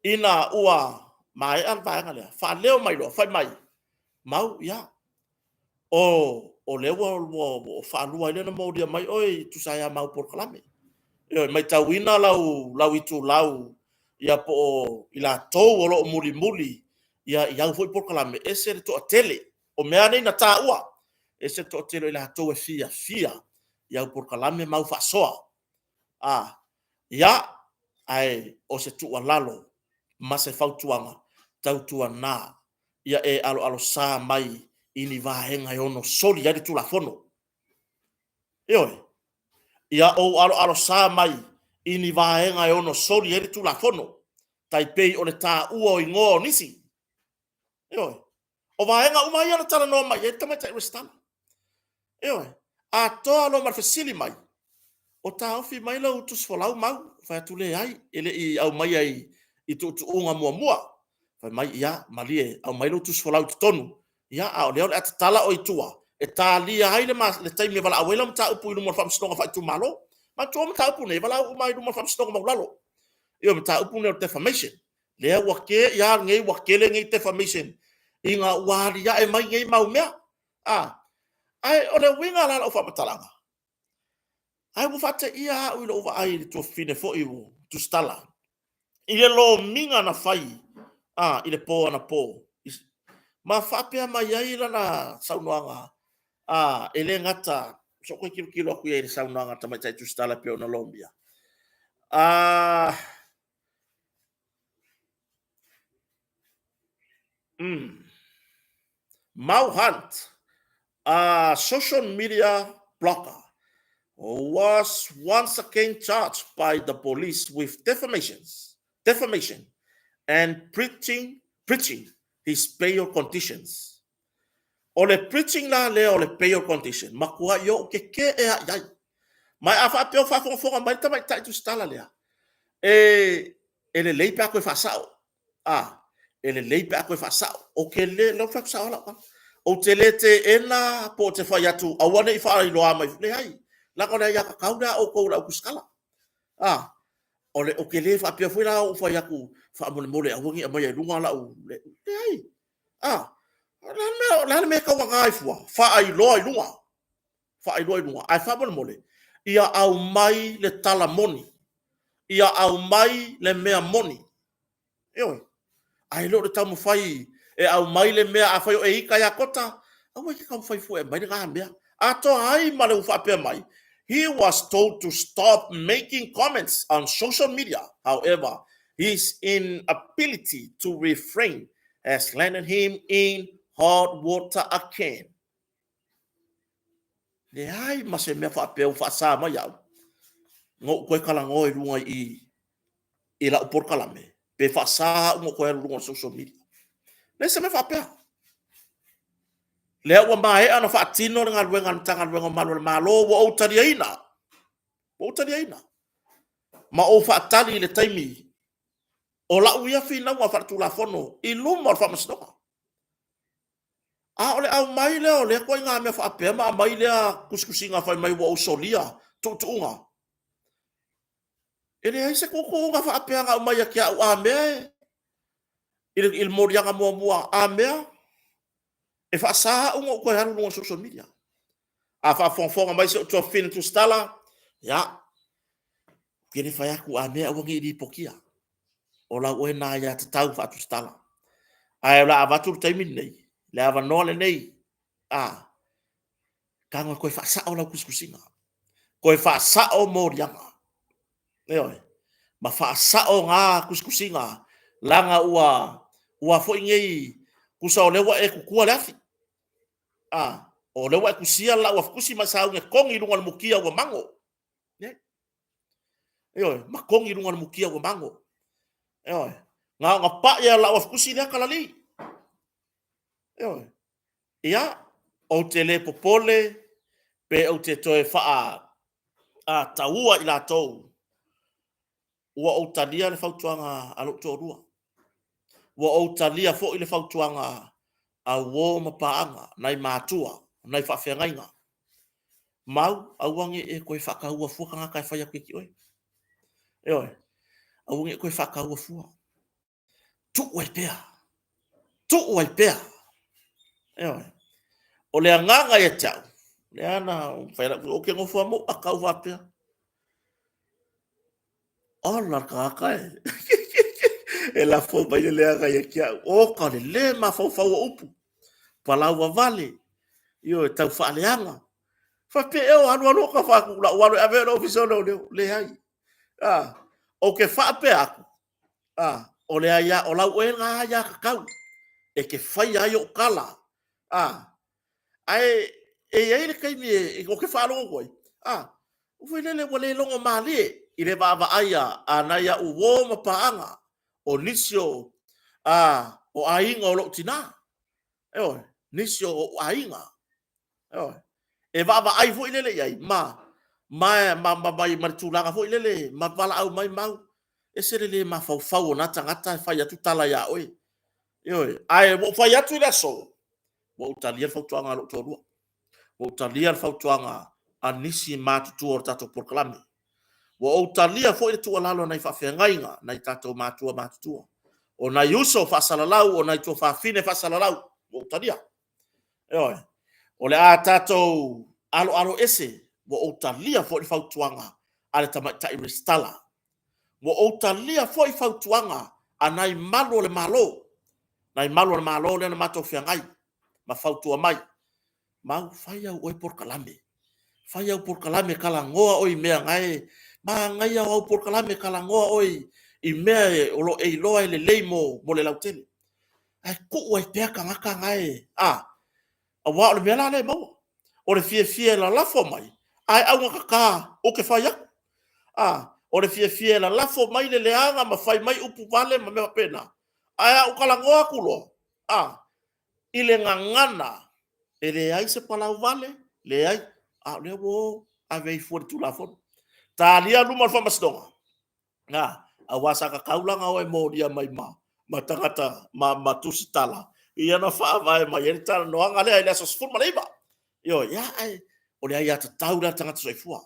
Ina ua mai an vaenga lea. Whaaleo mai lo, whai mai. Mau, ia. O lewa o whaalua ile na maudia mai, oi, tu saya mau por kalame. Mai tauina lau i tu lau, ia po ila tau o lo muli muli, ia iau foi por kalame. Ese re to atele, o mea nei na tā ua. Ese to atele ila tau e fia, iau por kalame mau whasoa. Ia, ai, o se tua lalo, ma se fautuanga, tau tua nā, ia e alo sā mai, ini vahenga i ono soli, ia di tula fono. Ioi, ia o alo sā mai, ini vahenga i ono soli, ia di tula fono, tai pei o le tā ua o ingo nisi. Ioi, o vahenga umai ana tala no mai, ia tamaita i restana. Ioi, a toa lo marfesili mai, o tā ofi mai lau tus folau mau, whai atule ai, ele i au mai ai, i tu unga mua. Whai mai ia, malie, au mai lau tus folau tonu. Ia, au leo le atatala o i tua. E tā lia ai le taimi wala awela mta upu i lumor whamstonga whai tu malo. Ma tua mta upu ne, wala umai lumor whamstonga maulalo. Ia mta upu ne o defamation. Lea wake, ia ngei wakele ngei defamation. Inga wari ia e mai ngei mau mea. Ai, o le winga lala o whamatalanga. Ai mo fata ia u lo va ai to fine fo i tu stala. Ile lo minga na fai. Ile po na po. Ma fa pe mai ai na saunoanga. Ele ngata so ko kilo ku ia saunoanga ta mai tu stala pe na lombia. Mau Hunt, social media blogger, was once again charged by the police with defamation and preaching his bail conditions. Ole preaching la le ole bail condition. Makua yo ke e ai. Mai afa pe fa fo mai ta tu stala le. Ele lei pa ko fa sao. Ele lei pa ko fa sao. O ke le lo fa sao la. O te le te ena po te fa yatu awane I fa I loa mai le ai. La kona ya kauda o ko la kuskala. Ole o ke le fa pe foi la o fa yaku fa mole a wongi a mai lunga la o le ai. La me ka wa fua fa ai loa lunga. Fa ai loa lunga. Ai fa mole. Ia au mai le tala moni. Ia au mai le mea moni. Oi. Ai lo le tamu fai e au mai le mea a fai o e ika ya kota. Au e ka fai fu e mai ga mea. Ato ai ma le fa pe mai. He was told to stop making comments on social media. However, his inability to refrain has landed him in hot water again. Le ai ma se mea fa pe o fa sa mai au. Ngo koe kala ngoi runga I la upor kalame. Pe fa sa ngo koe runga social media. Le se me fa pe. Le wa mai ana fa tino nga ruenga tanga ruenga malo wo o tariaina. Wo tariaina. Ma o fa tali le taimi. O la uia fina wa fa tu la fono. I lumo fa masnoka. A ole au mai le ole ko nga me fa pe ma mai le kuskusinga fa mai wo solia tu unga. Ele ai se ko nga fa pe nga mai ya kia a me. Il moria nga mo a me. E fa sa unga ko haru no social media. A fa fonfonga mai se to fin tu stala. Ya. Kini fa ya ku a me o ngi di pokia. Ola o na ya tau fa tu stala. Ai la avatu taimin nei. Le ava no le nei. Ah. Kanga ko fa sa ola kuskusinga. Ko fa sa o moria. Oi. Ma fa sa o nga kuskusinga. Langa ua fo ngei kusa o lewa e kukua lafi. O lewa e kusia la ua kusi masau nge kongi lunga mukia ua mango. Ne? Oi, ma kongi lunga mukia ua mango. Oi. Nga pa ya la ua kusi le kalali. Oi. Ia o te le popole pe o te toe faa a taua i la tou. Ua o talia le fautuanga alo tōrua. Ua o talia fo i le fautuanga a wo mapaanga, nai mātua, nai whawhengainga. Mau, auange e koe whakaua fua kanga kai whaia koe ki oi. E oi, auange e koe whakaua fua. Tuku ai pēr. Tuku ai pēr. E oi. O lea nganga e tau. Lea na, whaira, o ke ngofua mo, a kau wha pēr. O la kaka e. E la fo mai lea ngai e kia. O ka le ma fau fau upu. Palau wa vale. Io tau whaaleanga. Whape eo anu ka whakula. Wano ave no fisono le hai. O ke whape aku. O le aia, o lau e ngā aia kakau. E ke whai ai o kala. Ai, e ai le kaimi e o ke whaalogo koi. Ufoi lele wale longo mali. I le vava aia, anaia uwo mapaanga. O nisio, o ainga o lo tina. Eo, nisio o ainga. Eo, e vava ai fo ilele ai, ma tūlanga fo ilele, ma wala au mai mau. E serele ma fau fau o nata ngata e whai atu tala ya oi. Eo, ai, mo whai atu ila so. Mo utalia fau tuanga lo tōrua. Mo utalia fau tuanga a nisi mātutu o tato porklame. Mo utalia fo ile tua lalo na i whawhengainga, na i tato mātua mātutua. O na yuso whasalalau, o na i tō whawhine whasalalau. Mo utalia. Eo, o le a tatou alo ese wo o talia fo i fautuanga ale ta i restala wo o talia fo i fautuanga anai malo le malo le na mato fiangai ma fautua mai ma fai au por kalame kala ngoa oi mea ngai ma ngai au por kalame kala ngoa oi i mea o lo e loa le leimo mo le lautele ai ku ai pea kanga ngai a wa le mea le mo o le fie la lafo mai ai au kaka o ke fai aku o le fie la lafo mai le leanga ma fai mai upu vale ma me pena ai au kala ngoa kulo i le ngangana e le ai se palau vale le ai le wo a vei for tu la fo ta lia luma fa masdonga a wasa ka kaulanga o e mo dia mai ma tangata ma tusitala ia na fa vai mai e tala no anga le so fu ma leba yo ya ai o le ai ata tau la tangata soifua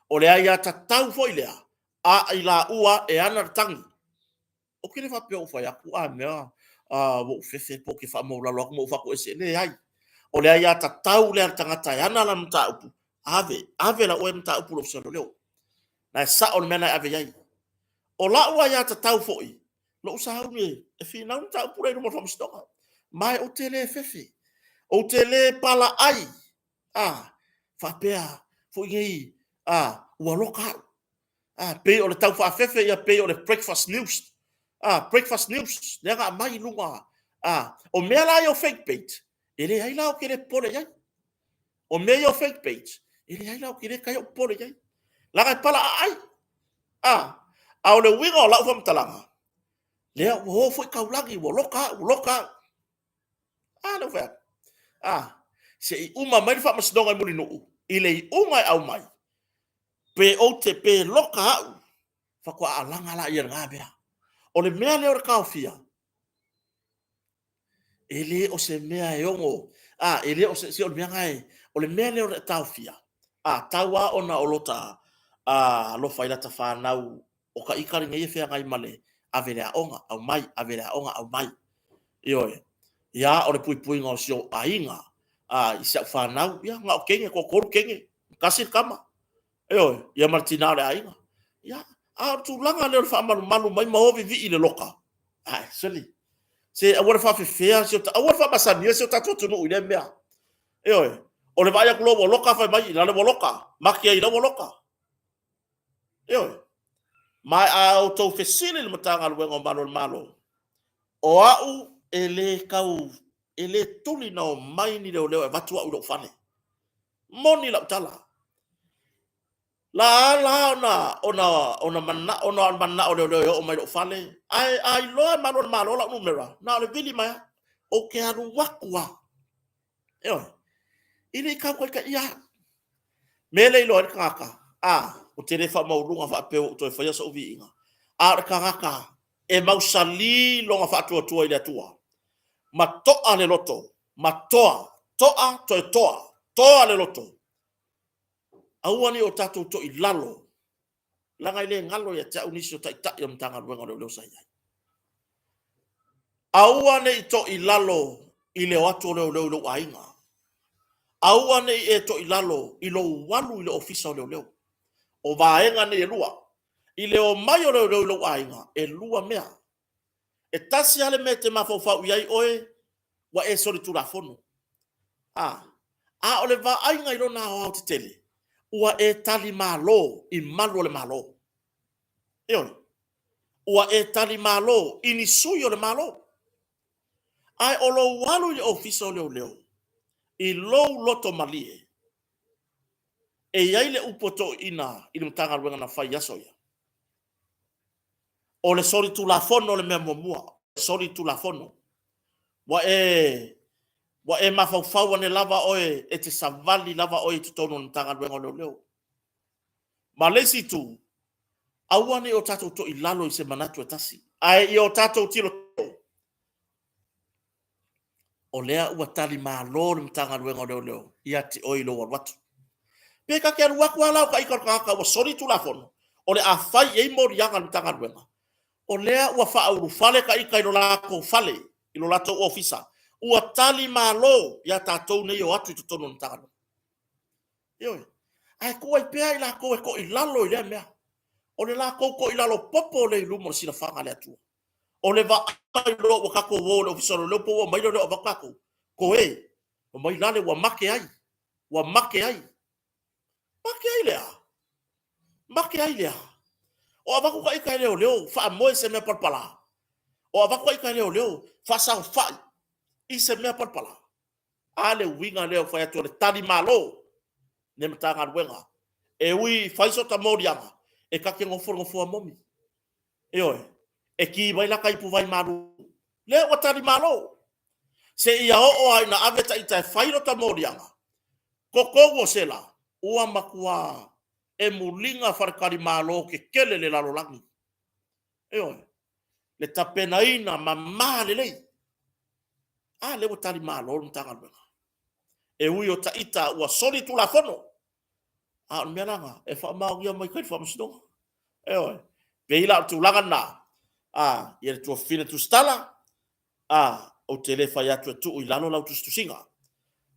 o le ai ata tau foi lea a ila ua e ana tangi o kile fa pe o fa ya ku a mea wo fefe po ke fa mo la lo mo fa ko ese le ai o le ai ata tau le tangata ya na la mta upu ave la o mta upu lo so le na sa o mena ave ai o la ua ya ata tau foi lo sa umi e fi na mta upu le mo fa stoka mai o tele fefe o tele pala ai fa pea fo ngai ua loka pe o le tau fa fefe ia pe o le breakfast news breakfast news le ga mai lunga o me la yo fake page ele ai la o ke le pole ai o me yo fake page ele ai la o ke le kai o pole ai la ga pala ai o le winga la fam talanga le o foi kaulangi wo loka no fa se i uma mai fa masdonga muli no i le unga au mai pe o te pe loka fa ko alanga la ia ngabe o le mea le o kaofia ele o se mea e ongo ele o se o mea ngai o le mea le o tau fia taua ona o lota lo faila ta whanau o ka ikari ngai e whea ngai male a vere a onga au mai a vere a onga au mai ioe ia o le pui pui ngā o sio a inga i se whanau ia ngā o kenge ko koru kenge kasir kama ioe ia martina le a inga ia tu langa le o whaamalu malu mai maovi vi i le loka soli se awara fa fea se awara fa basani se ta tonu ile mea ioe o le vai akulo wo loka fa mai la le wo loka makia i la wo loka ioe mai au to fesile le matanga le ngo malo malo o au ele kau ele tuli no mai ni le le vatu au lo fane moni la tala la ona manna o le o mai lo fane ai lo malo la numera na le vili mai o ke aru wakua ioe ile ka ko ka ia mele lo ka o te refa maurunga fa pe o to fa so vi inga ka e mausali lo nga fa tua ile tua ma toa le loto ma toa toa le loto auani o tatu to i lalo langa ile ngalo ya ta unisi o ta ya mtanga luenga le sai auani to i lalo ile watu le ainga auane e to ilalo ilo walu ile ofisa le o vaenga ne lua ile o mai o le ainga e lua mea e tasi ale mete mafofau iai oe wa e sori tu la fono o le va ainga ilo na o te tele ua e tali malo i malo le malo ua e tali malo i ni sui o le malo ai o lo walu ile ofisa leo i lou loto malie e iai le upoto ina i le mtanga luenga na fai aso ia o le sori tu la fono le mea momua sori tu la fono wa e mafaufau ane lava oe e te savali lava oe tu tono mtanga luenga leo ma lesi tu auane o tato to i lalo i se manatu atasi ai i o tato tilo o lea ua tali malo le mtanga luenga leo ia ti oi lo watu peka ke waku ala ka ikor ka wa sori tu la fono o le afai e mo rianga mtanga luenga o lea ua fa uru fale ka ikai lo la ko fale i lo lato ofisa ua tali malo ya tato nei o atu tu tono mtanga yo ai ko e pe ai la ko e ko i lalo i le mea o le la ko i lalo popo le lumo sina fanga le atu o le va ai lo wa ka ko wo le ofisa lo po mai lo va ka ko e o mai lale wa make ai make ai lea o avaku ka ika leo fa mo se me palpala o avaku ika leo fa sa fa i se me palpala ale winga leo fa ya tole tani malo ne mtanga wenga e wi fa so ta morianga e ka ke ngofo momi e ki vai la kai pu vai malu le o tani malo se ia o ai na aveta ita fa ilo ta morianga koko wo sela ua makua e mulinga farkari malo ke kele le lalo langi le tapena ina mama le le utali malo mtanga lwenga e ui o taita ua soli tu la fono menanga e fa mau ia mai kai fa msino pe ila tu langa na ye tu fine tu stala o telefa ya tu ilalo la tu singa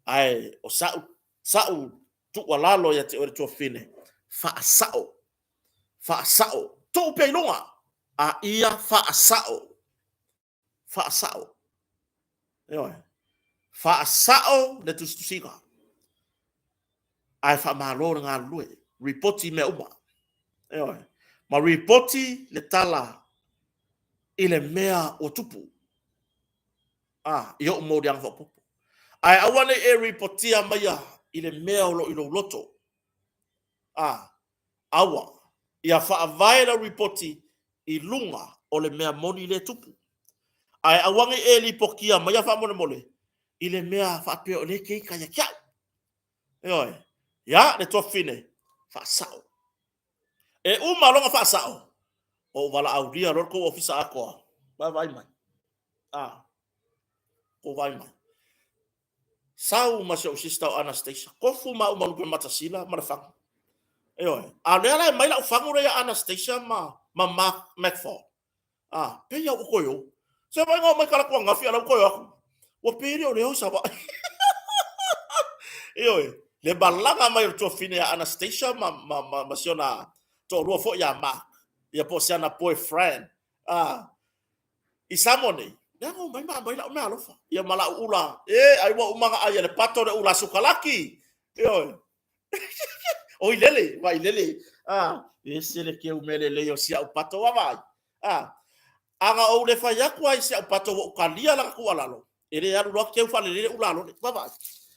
ai o sau tu walalo ya te ore tu fine fa sao tu pe longa ia fa sao fa sao le tu singa ai fa malo nga lue reporti me uma ma reporti le tala ile mea o tupu yo mo diang fo popo ai awane e reportia maya ile mea o lo ilo loto awa ia fa availa reporti i lunga o le mea moni le tupu ai awange e li pokia maya fa mole ile mea fa pe o le ke ka ya kya ya le to fine fa sao e uma longa fa sao o wala audia ro ko ofisa ako vai mai ko vai mai sau ma se o sister Anastasia kofu ma uma lupe matasila ma fang yo a le ala mai la fangu re Anastasia ma Mark McFall pe ya ko yo se vai ngo mai kala ko ngafi ala ko yo o peri o le o saba yo le balanga mai to fine Anastasia ma siona to ro fo ya ma ya po siana boyfriend isamone Nako mai la me alofa. Ia mala ula. Ai wa umanga ai le pato de ula sukalaki. Yo. O ilele, vai ilele. Ese le ke umele le yo sia o pato wa vai. Anga o le fa yaku ai sia o pato o kalia la ku alalo. Ere ya ru ke fa le ula lo. Wa vai.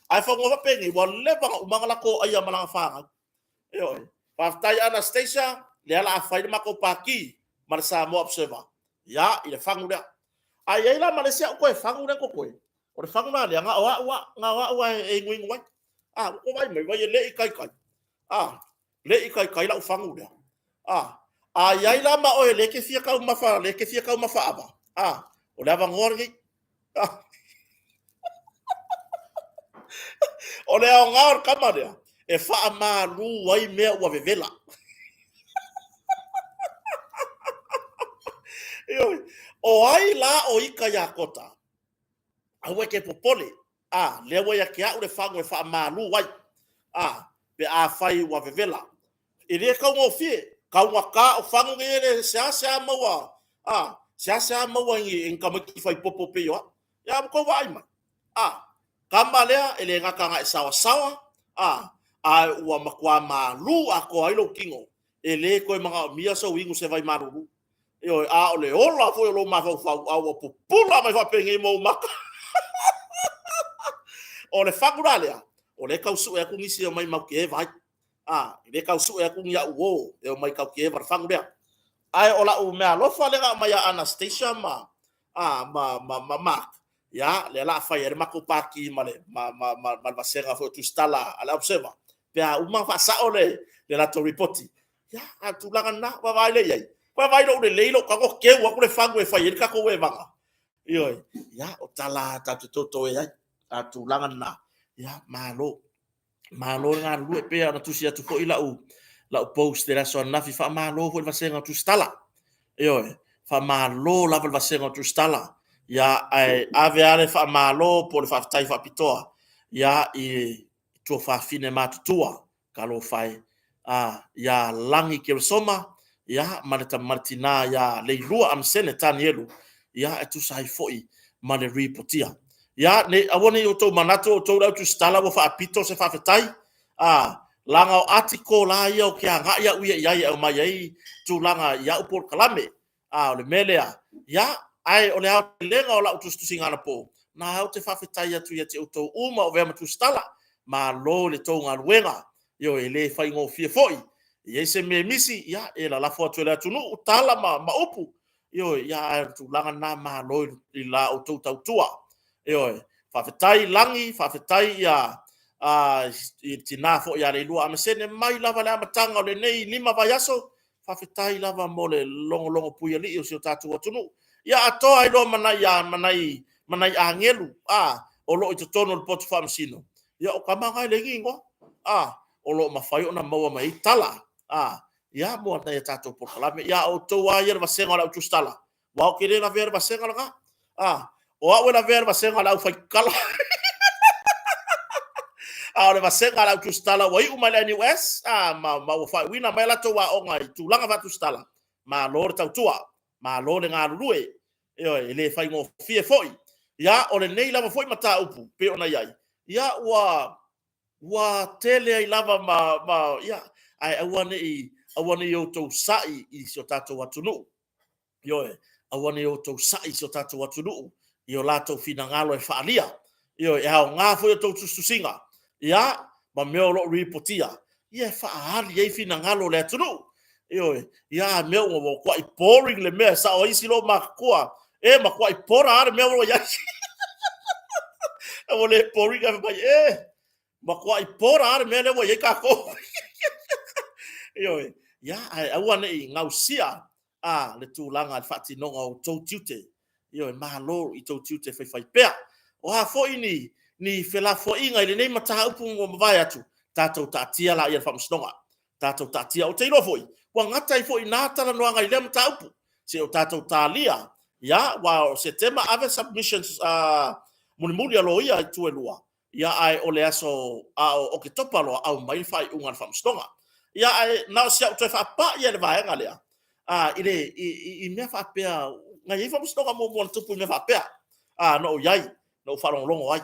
Ai fa ngo va pengi wa le ba umanga la ko ai mala fa. Yo. Pa tai Anastasia le ala fa ile mako paki. Marsa mo observer. Ya, ile fangu da. Ai la Malaysia ko e fangu na ko ko. O fangu na le nga wa e ngwing wa. Ko vai mai vai le kai kai. Le kai la fangu da. Ai la ma o le ke fia ka ma fa le ke fia ka ma fa aba. O la va ngorgi. O le o ngar kamare. E fa ma lu wai me wa vevela. O ai la o ika ya kota. Awe ke popole. Le wa ya kia ure fangu e fa malu wai. Pe a fai wa vevela. Ile ka ngo fie. Ka waka o fangu ngere sia mawa. Sia mawa in ka maki fai popo pe yo. Ya ko wai ma. Kamba lea ele ngaka nga sawa. Wa makwa malu ako ai lo kingo. Ele ko mga mia so wingu se vai maru. Yo ole ola foi lo ma fa o pula mai fa pengi mo maka ole faguralea ole kausu e ku ngisi mai mau ke vai ile kausu e ku ngia wo e mai kau ke var faguralea ai ola u me alo fa le mai Anastasia ma ya le la fa yer mako paki male ma vasera fo tu stala ala observa pe a uma fa sa ole le la to reporti ya tu la na va vai le yai pa vai lo de leilo ka ko ke wa ko le fangu e fai ka ko we manga yo ya o tala ta to ya tu langa na ya malo nga lu pe ana tu sia tu ko ila u la post de la so na fi fa malo fo va senga tu stala yo fa malo la va senga tu stala ya ai ave ale fa malo por fa tai fa pitoa ya i tu fa fine mat tua kalo fai ya langi ke soma ya maleta martina ya leilua amsene tanielu ya etu sai foi mane reportia ya ne awone yo to manato to da tu stala wo fa apito se fa fetai langa o article la yo ke nga ya u ya mai ai tu langa ya upor kalame le melea ya ai ole a lenga ola tu singana po na au te fa fetai ya tu to uma o ve tu stala ma lo le to nga luenga yo ele fa ngo fie foi ye se me misi ya e la foto la tunu utala ma upu yo ya tu langa na ma lo i la o tu tua yo fa fetai langi fa fetai ya i tina fo ya le lua amsene mai lava la matanga le nei lima va yaso fa fetai lava mole longo puya li o se tatu tunu ya ato ai lo manai angelu o lo i tono le pot famsino ya o kamanga le ngingo o lo mafai ona maua mai tala ya mo na tato por kalame ya o to ayer va senga la tustala wa o kire la ver va senga la o a la ver va senga la fai kala le va senga la tustala wa u mala ni wes ma o fai wina mai la to wa o ngai tu langa va tustala ma lor tau tua ma lo le nga lue yo ele fai ngo fie foi ya o le nei la foi mata upu pe ona yai ya wa tele ai lava ma ya ai awane yo to sai i so tato watunu yo awane yo to sai so tato watunu yo lato finangalo e faalia yo e ha nga fo yo to susinga ya ma me lo reportia ye fa hali e finangalo le tunu yo ya me o ko i boring le me sa o isi lo makua ma ko i pora ar me lo ya o le boring ave ma ko i pora ar me le wo ye ka ko yo ya ai wana i ngausia le tulanga al fati no o to tute yo ma lo i to tute fai pe o ha fo ini ni fela fo inga ile nei mata upu ngo vai atu tatou tatia la ia whamstonga tatou tatia o teilo foi wa ngata i foi nā tala noanga i le mata upu se o tatou talia ya wa se tema ave submissions muli alo ia i tuelua ya ai ole aso o ke topalo au mai fai unga whamstonga ya ai na sia o te whapa ia le vaenga lea ile i mea whapea ngai i whamstonga mo tupu mea whapea no yai no whalonglongo ai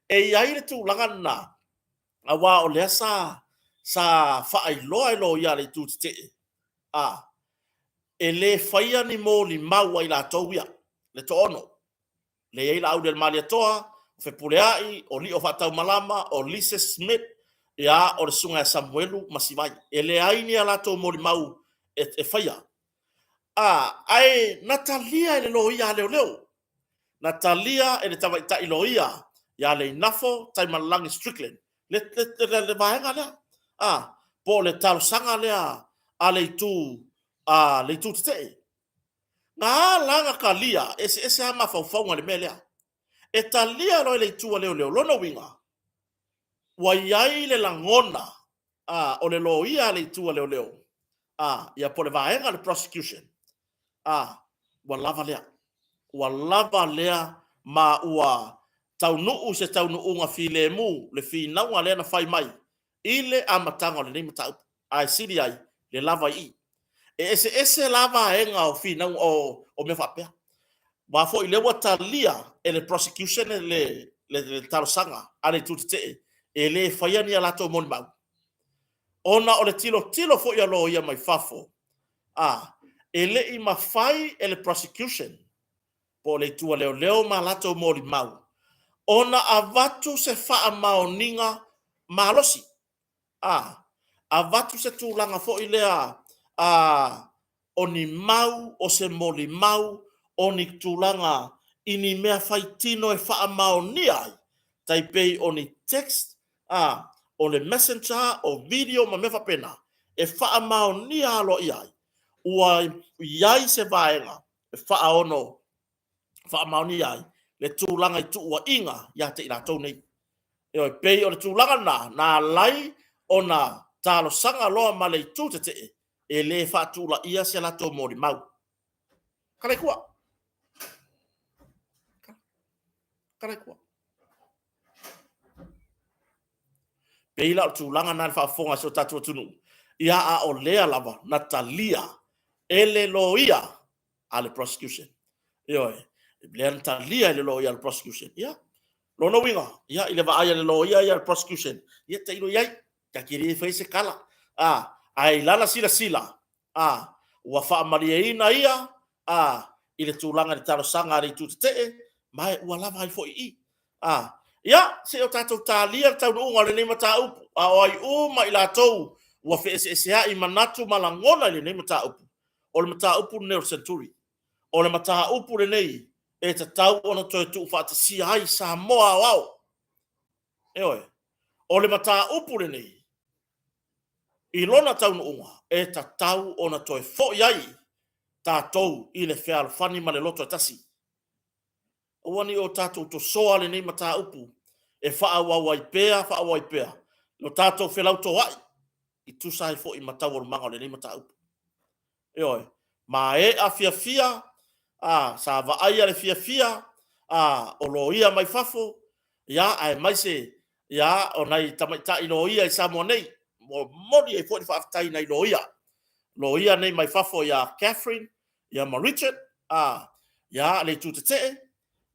e ai le tūlanga na a wā o lea sa whaai loa e lo ia le tūtite e le whaia ni mō li mau ai la tauia le toono le ei la au del mali atoa fe puleai o li o whatau malama o Lisa Smith ia o le sunga e Samuelu masivai e le ai ni a la tau mō li mau e whaia ai Natalia e le lo ia leo leo Natalia e le tawai ilo ia ya le nafo tai malangi Strickland le vaenga lea po le talo sanga lea le tu te nga langa kalia ese ama faufaunga le melea e talia lo le tu leo lono winga wa yai le langona o le lo ia le tu leo ya po le vaenga le prosecution wa lava lea ma ua taunuu se taunuu nga file mu le fina nga le na fai mai ile amatanga le nima tau ai siri ai le lava i ese lava enga o fina o me fapea wa fo ile watalia le prosecution le talosanga ale tutite le faiani ala to mon ba ona o le tilo fo ia lo ia mai fafo ele i mafai le prosecution po le tua leo ma lato mori mau ona avatu se faa maoninga malosi avatu se tūlanga fo ilea oni mau o se moli mau oni tūlanga ini mea faitino e faa maonia ai taipei oni text o le messenger o video ma mefa pena e faa maonia alo iai ua iai se vaenga e faa ono faa maonia ai le tūlanga i tuua inga ia te ina tau nei. E pei o le tūlanga na lai o na talo sanga loa ma le tūte te e le faa tūla ia se la tō mori mau. Kare kua. Pei la o tūlanga na le faa fonga so tatua tunu. Ia a o lea lava Natalia ele lo ia a le prosecution. Le Natalia le lo ia le prosecution. Ia. Lono winga. Ia ile va aya le lo ia le prosecution. Ia te ilo iai. Ka kiri fai se kala. Ai lala sila. Ua faa mariaina ia. Ile tūlanga le talo sanga le tūtete. Mai ua lava ai fo i. Ia se o tatou talia tau unga le nei mata upu. O ai uma i la tou. Ua fe ese i manatu malangona le nei mata upu. O le mata upu Neo Centuri. O le mata upu le nei. E te tau ona toi tu whaata si ai sa moa wau. O le mata upu le nei. I lona tau unga. E te tau ona toi fo iai. Tātou i le whea alfani ma le loto e tasi. Oani o tātou to soa le nei mata upu. E wha wai pēa. No tātou whelau to wai. I tusai fo i matau o manga le nei mata upu. Ma e a fia. Sa va aia le fia o lo ia mai fafo ia ai mai se ia o nai tamaita i lo ia i sa mo nei mo modi e fo fa tai nei lo ia nei mai fafo ia Catherine ia ma Richard ia le tutete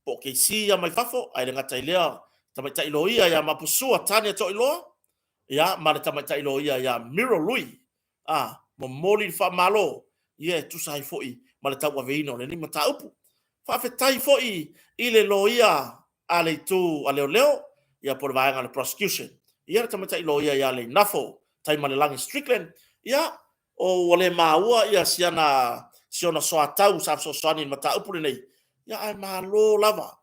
po ke si ia mai fafo ai le ngata ilea tamaita i lo ia ma pusua tania to i lo ia ma le tamaita i lo ia Miro Lui mo moli fa malo ia tu sai fo i ma le tau aveino le ni mata upu. Whawhetai foi i le loia a le tū a leo ia por vaenga le prosecution. Ia tamata i loia ia le nafo tai ma le langi Strickland. Ia o le maua ia siana soa tau sa so soani mata upu le nei. Ia ai malo lava.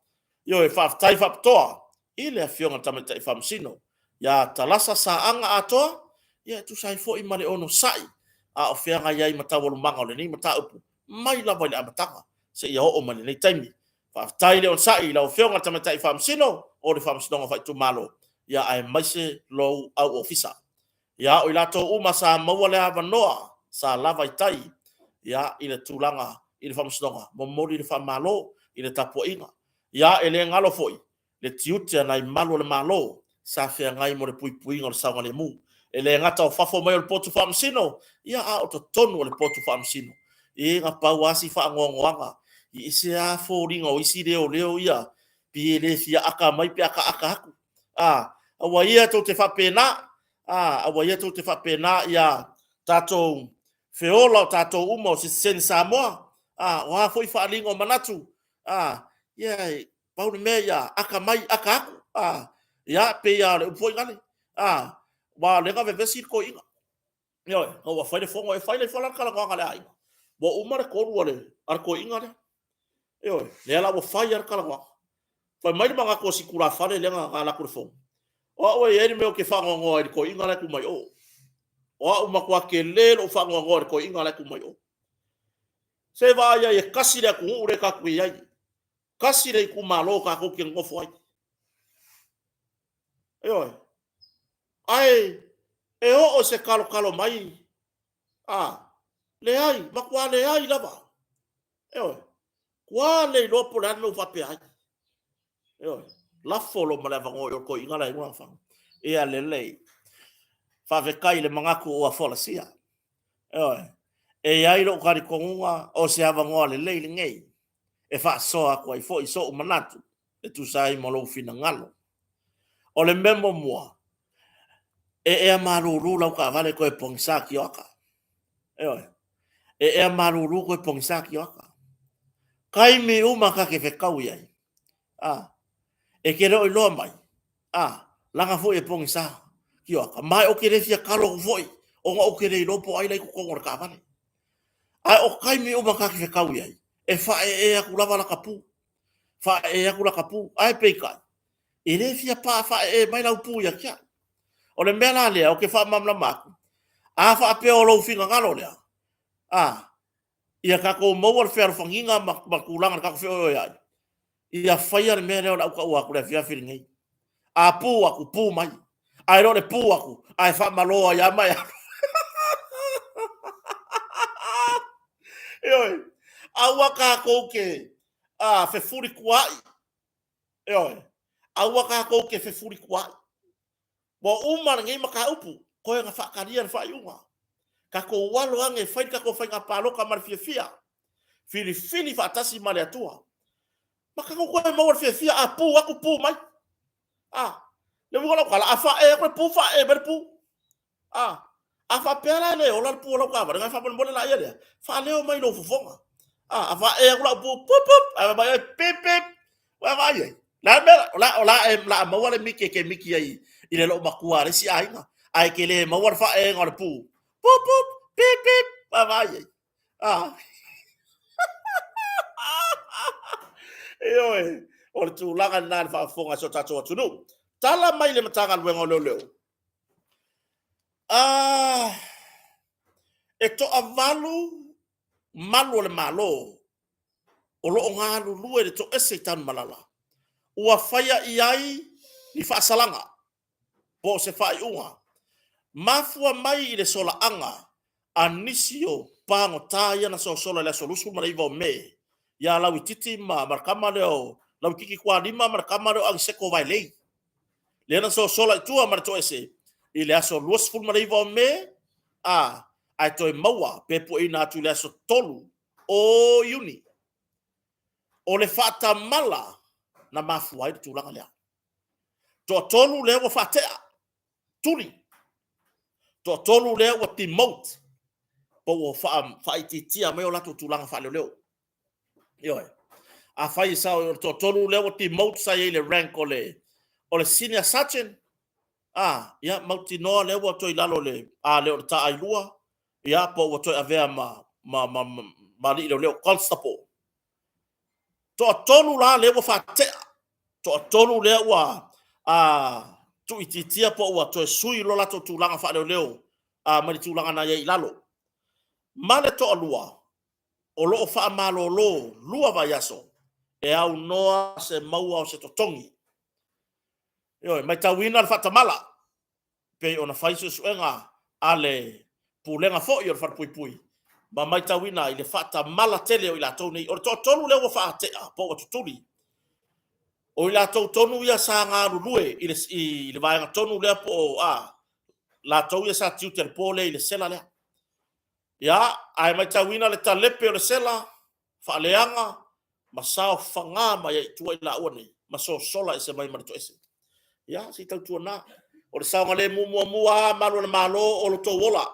Ia e whawhetai whaptoa i le fionga tamata i whamsino. Ia talasa sa anga atoa. Ia tu sai foi ma le ono sai. A o whianga iai mata walu manga o le nei mata upu. Mai lava le amatanga se ia o mani nei taimi tai le on sai la ofionga tamatai famsino o le famsino fa tu malo ya ai maise lo au ofisa ya o ilato uma sa mawale ava noa sa lava tai ya ile tulanga ile famsino mo mori le famalo ile tapoinga ya ele ngalo foi le tiutia nai malo le malo sa fea ngai mo le puipuinga o le saunga le mu ele ngata o fafo mai o le potu famsino ya a o to tonu o le potu famsino e nga pauasi fa ngongoanga i se a fōringa o isi leo ia pi le fia aka mai pe aka aku awa ia tō te whapena awa ia tō te whapena ia tātou feola o tātou uma o se sen Samoa o a foi whaalinga o manatu ia paune mea ia aka mai aka aku ia pe ia le upoi ngane wa lenga vevesi ko inga ia o wa whaile fongo e whaile whala kala nganga le ainga wa umare koru ale ar ko inga le Yo, le ala wo fire kala wa. Fa mai manga ko sikura fale le nga ala ku fo. O e me o ke fa ngo ko inga la ku mai o. O uma ko ke le lo fa ngo ko inga la ku mai o. Se va ya e kasi le ku ure ka ku ya. Kasi le ku malo ka ko ke ngo fo ai. Yo. Ai e o se kalo mai. Le ai, ma kwa le ai lava. Yo. Kwa le lopo la no fa pe ai. Yo, la folo ma la vango yo ko inga la inga fa. E a le. Fa ve kai le mangaku o a fola sia. Yo. E ai lo kari konga o se ava ngo le le ngei. E fa so a ko i fo i so manatu. E tu sai mo lo fina ngalo. O le memo mua. E a maruru la ka vale ko e pongsa ki oka. Yo. E a maruru ko e pongsa ki oka. Kai me uma ka ke fe kau ia. E ke reo i loa mai. Langa fo e pongi sa. Ki oka. Mai o ke re fia kalo foi. O nga o ke re i lopo ai lai kukongora ka vane. Ai o kai me uma ka ke fe kau ia. E fa e aku lava la kapu. Fa e aku la kapu. Ai pe kai. E re fia pa fa e mai lau pu ia kia. O le mea la lea o ke fa mamla maku. A fa pe o lo finga ngalo lea. Ia ka ko mo wal fer fanginga makulanga ka ko fe o ia. Ia fire me le o ka wa ku le fia firingi. A pu aku pu mai. Ai ro le pu aku. Ai fa malo ia mai. Oi. A wa ka ko ke fe furi kuai. Oi. A wa ka ko ke fe furi kuai. Bo uma ngi maka upu. Ko nga fa karia fa yunga. Ka ko walo ange fai ka ko fai ka palo ka mar fia. Fili fa tasi male atua. Maka ko ko mo fia a pu aku pu mai. Le mo kala afa e ko pu fa e ber pu. Afa pela le o la pu lo ka ba nga fa bon la ia. Fa le o mai lo fofonga. Afa e ko la pu pup ba pip pip. Wa va ye. La mo wala miki ke miki ai. Ile lo makua re si ai nga. Ai ke le mo fa e ngor pu. Pup pip pip ba va ye. O le tūlanga nā le whaafonga so tātou atunu. Tala mai le matanga luenga leo. E to avalu malu le malo. O lo ngā lulu e to ese tanu malala. Ua whaia iai ni whaasalanga. Po se whai unga. Mafua mai i le sola anga. Anisio pango tāia na so sola le solusu maraiva o me. Ya lau titi markama leo. Lau kiki kwa lima markama leo ang seko vai lei. Lena so sola tua marto ese. Ile aso luas ful maraiva o me. Ai toi maua. Pepo ina atu le aso tolu. O uni. O le fata mala. Na mafua i tūlanga lea. To tolu leo wa fatea. Tuli. To tolu leo wa timote. Po o faititia meo lato tūlanga fa leo. Yoi. A fai sa o tolu leo ti mout sa ile rank o le senior sergeant. Ya mauti no leo to ilalo le leo ta ailua. Ya po to avea ma leo constable. To tolu la leo fa te. To tolu leo tu ititia po to sui lo la to tulanga fa leo. Ma tulanga na ye ilalo. Male to alua. O lo fa malo lo lua va yaso e au noa se maua o se totongi. Io, mai tawina le whatamala, pe ona whaisu suenga ale pulenga fo i o le pui. Ma mai tawina i le whatamala tele o i la tōni, o le tōtonu leo o whaatea, po o tuturi. O i la tōtonu ia sa ngā rulue, i le vaenga tonu lea po la tau ia sa tiu te pole i le sela lea. Ia, ai mai tawina le talepe o le sela, whaaleanga, ma sao whanga mai i tua i la ua nei, ma so sola i se mai marito ese. Ia, si tau tua nā. O le saonga le mua malu le malo o le tō wola.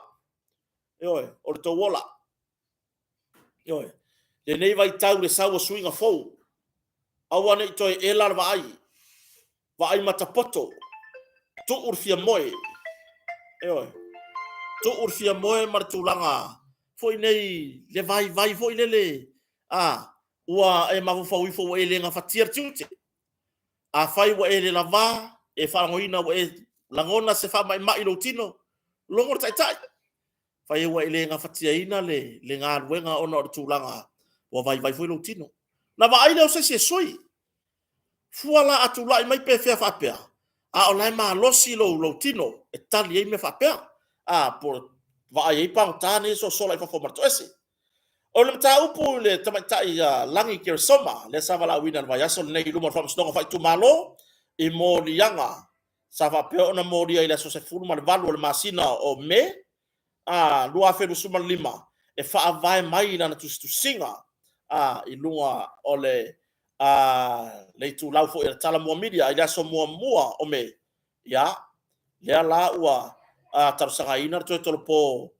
Ioi, o le tō wola. Ioi, le nei vai tau le saua suinga fou. Awane i toi e lar vai matapoto. Tu urfia moe. Ioi, tu urfia moe maritulanga. Foi nei, le vai foi lele. Ua e mafu fau ifo e le nga fatir tiute. A fai wa e le lava, e whangoina wa e langona se wha mai lo tino. Longor tai. Fai wa e le nga fatia ina le ngā ruenga ona o tūlanga. Wa vai foi lo tino. Na wa aile o se soi. Fuala atu lai mai pe fea whapea. A o lai maa losi lo tino. E tali ei me whapea. Por wa ai pang tāne so sola i whakomarto ese. O le mta upu le tamaitai langi kia soma, le savala wina vai aso nei luma wha mstonga whai tu malo, i mō lianga, sa wha peo na mō lia i le so se fulu ma le valu o le masina o me, lua wheru suma lima, e wha vai mai na tu singa, i lunga o le tu lau fo i le tala mua media, i le aso mua o me, ia, lea la ua tarusanga ina to tolo po,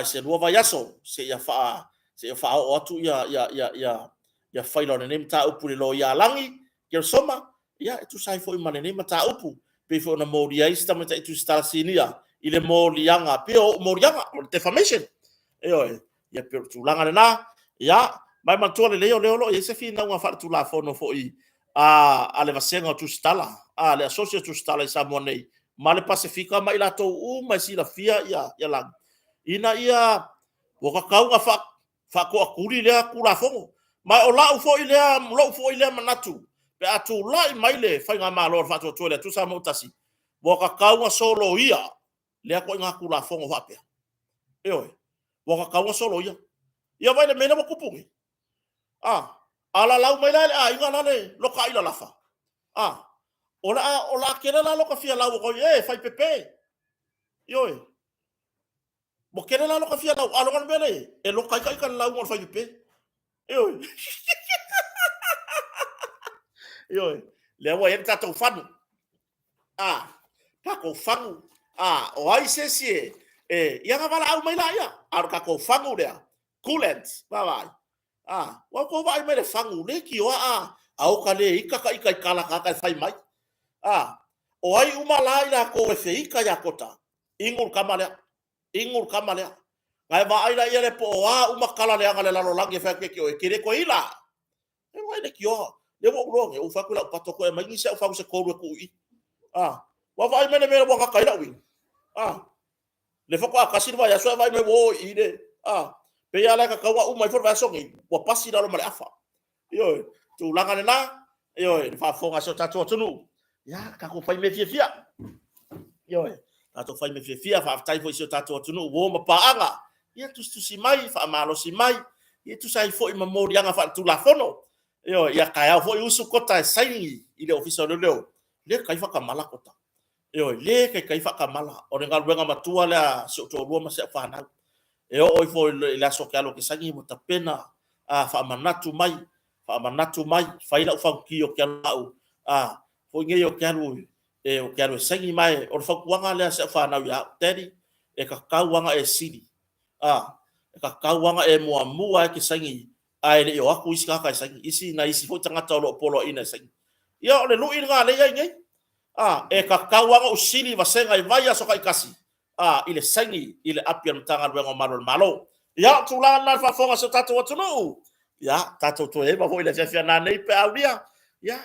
se lua vai aso, se ia wha se fa o atu ia failo ne mta upu le lo ia langi ke soma ia tu sai foi mane ne mta upu pe fo na moria ista meta tu sta sinia ile morianga pe o morianga defamation ia pe tu langa na ia mai mantua le leo ia se fina unha fa tu la fono foi ale vasenga tu stala le asocia tu stala sa monei male pacifica mai la to mai sila fia ia lang ina ia o ka kau fa ko akuri le kula fongo mai o la fo ile manatu pe atu lai mai le fa nga malo fa to le tu sa motasi bo ka kau solo ia le ko nga kula fongo fa pe bo ka kau solo ia vai le mena mo kupungi ala lau mai le inga le lo ka ila lafa ola kena la lo ka fia lau ko fai pepe mo kena la lo ka fia lau alongan mele e lo kai kan lau mo fai pepe le wa yen tato fanu ka ko fanu o ai se ia ga bala au mai la ia ka ko fanu le coolant vai wa ko vai me le fangu le ki au ka le ika kala ka fai mai o ai uma la ila ko fe ika ya kota ingur kamale ngai va ai la ia le po uma kala le anga le lalo langi fa ke o kire ko ila e vai le ki le wo ronge o fa kula pato ko e mai se o fa se ko ku i wa vai me wa ka kai la wi le fa ko akasi va ya so vai me wo i de pe ya la ka wa uma for va so ngi wa pasi la lo male afa tu langa na fa fonga so tatu tunu ya ka ko fai me fia tato fai me fia fa tai fo so tatu tunu wo ma paanga ia tu si mai fa malo si mai ia tu sai fo i mamori anga fa tu la fono ia ka fo i usu kota sai i le ofisa le kai fa kamala kota le kai fa kamala o le ngal matua la so to rua ma se fa na o fo la so kalo ke sangi mo tapena fa manatu mai fa ila fa ki o kalo fo nge o kalo o kalo sangi mai o fa kuanga le se fa na ya tedi e ka kauanga e sili e ka kauanga e mua ke sangi ai le o aku isi ka sangi isi na isi fo tanga tolo polo ina sangi ia o le lu ina le ngai e ka kauanga o sili va senga i vai so kai kasi ile sangi ile apia mtanga ruengo malo ya tulana na fa fonga so tatu watu no ya tatu to e ba foi le fia na nei pe aulia ya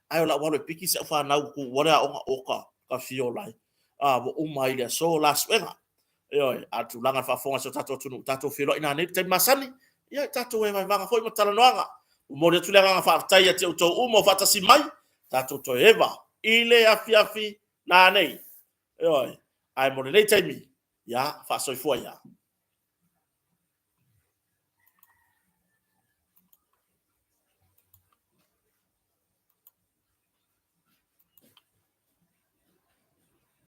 ai la walo piki se fa na ku wala onga oka ka fio lai bo uma ile so la swenga atulanga fa fonga so tatu no tatu filo ina nei te masani ya tatu e vai vanga foi mo talanoanga mo le tule nga fa tai te to mo fata si mai ta to eva ile afi na nei oi ai mo le taimi ya fa so fo ya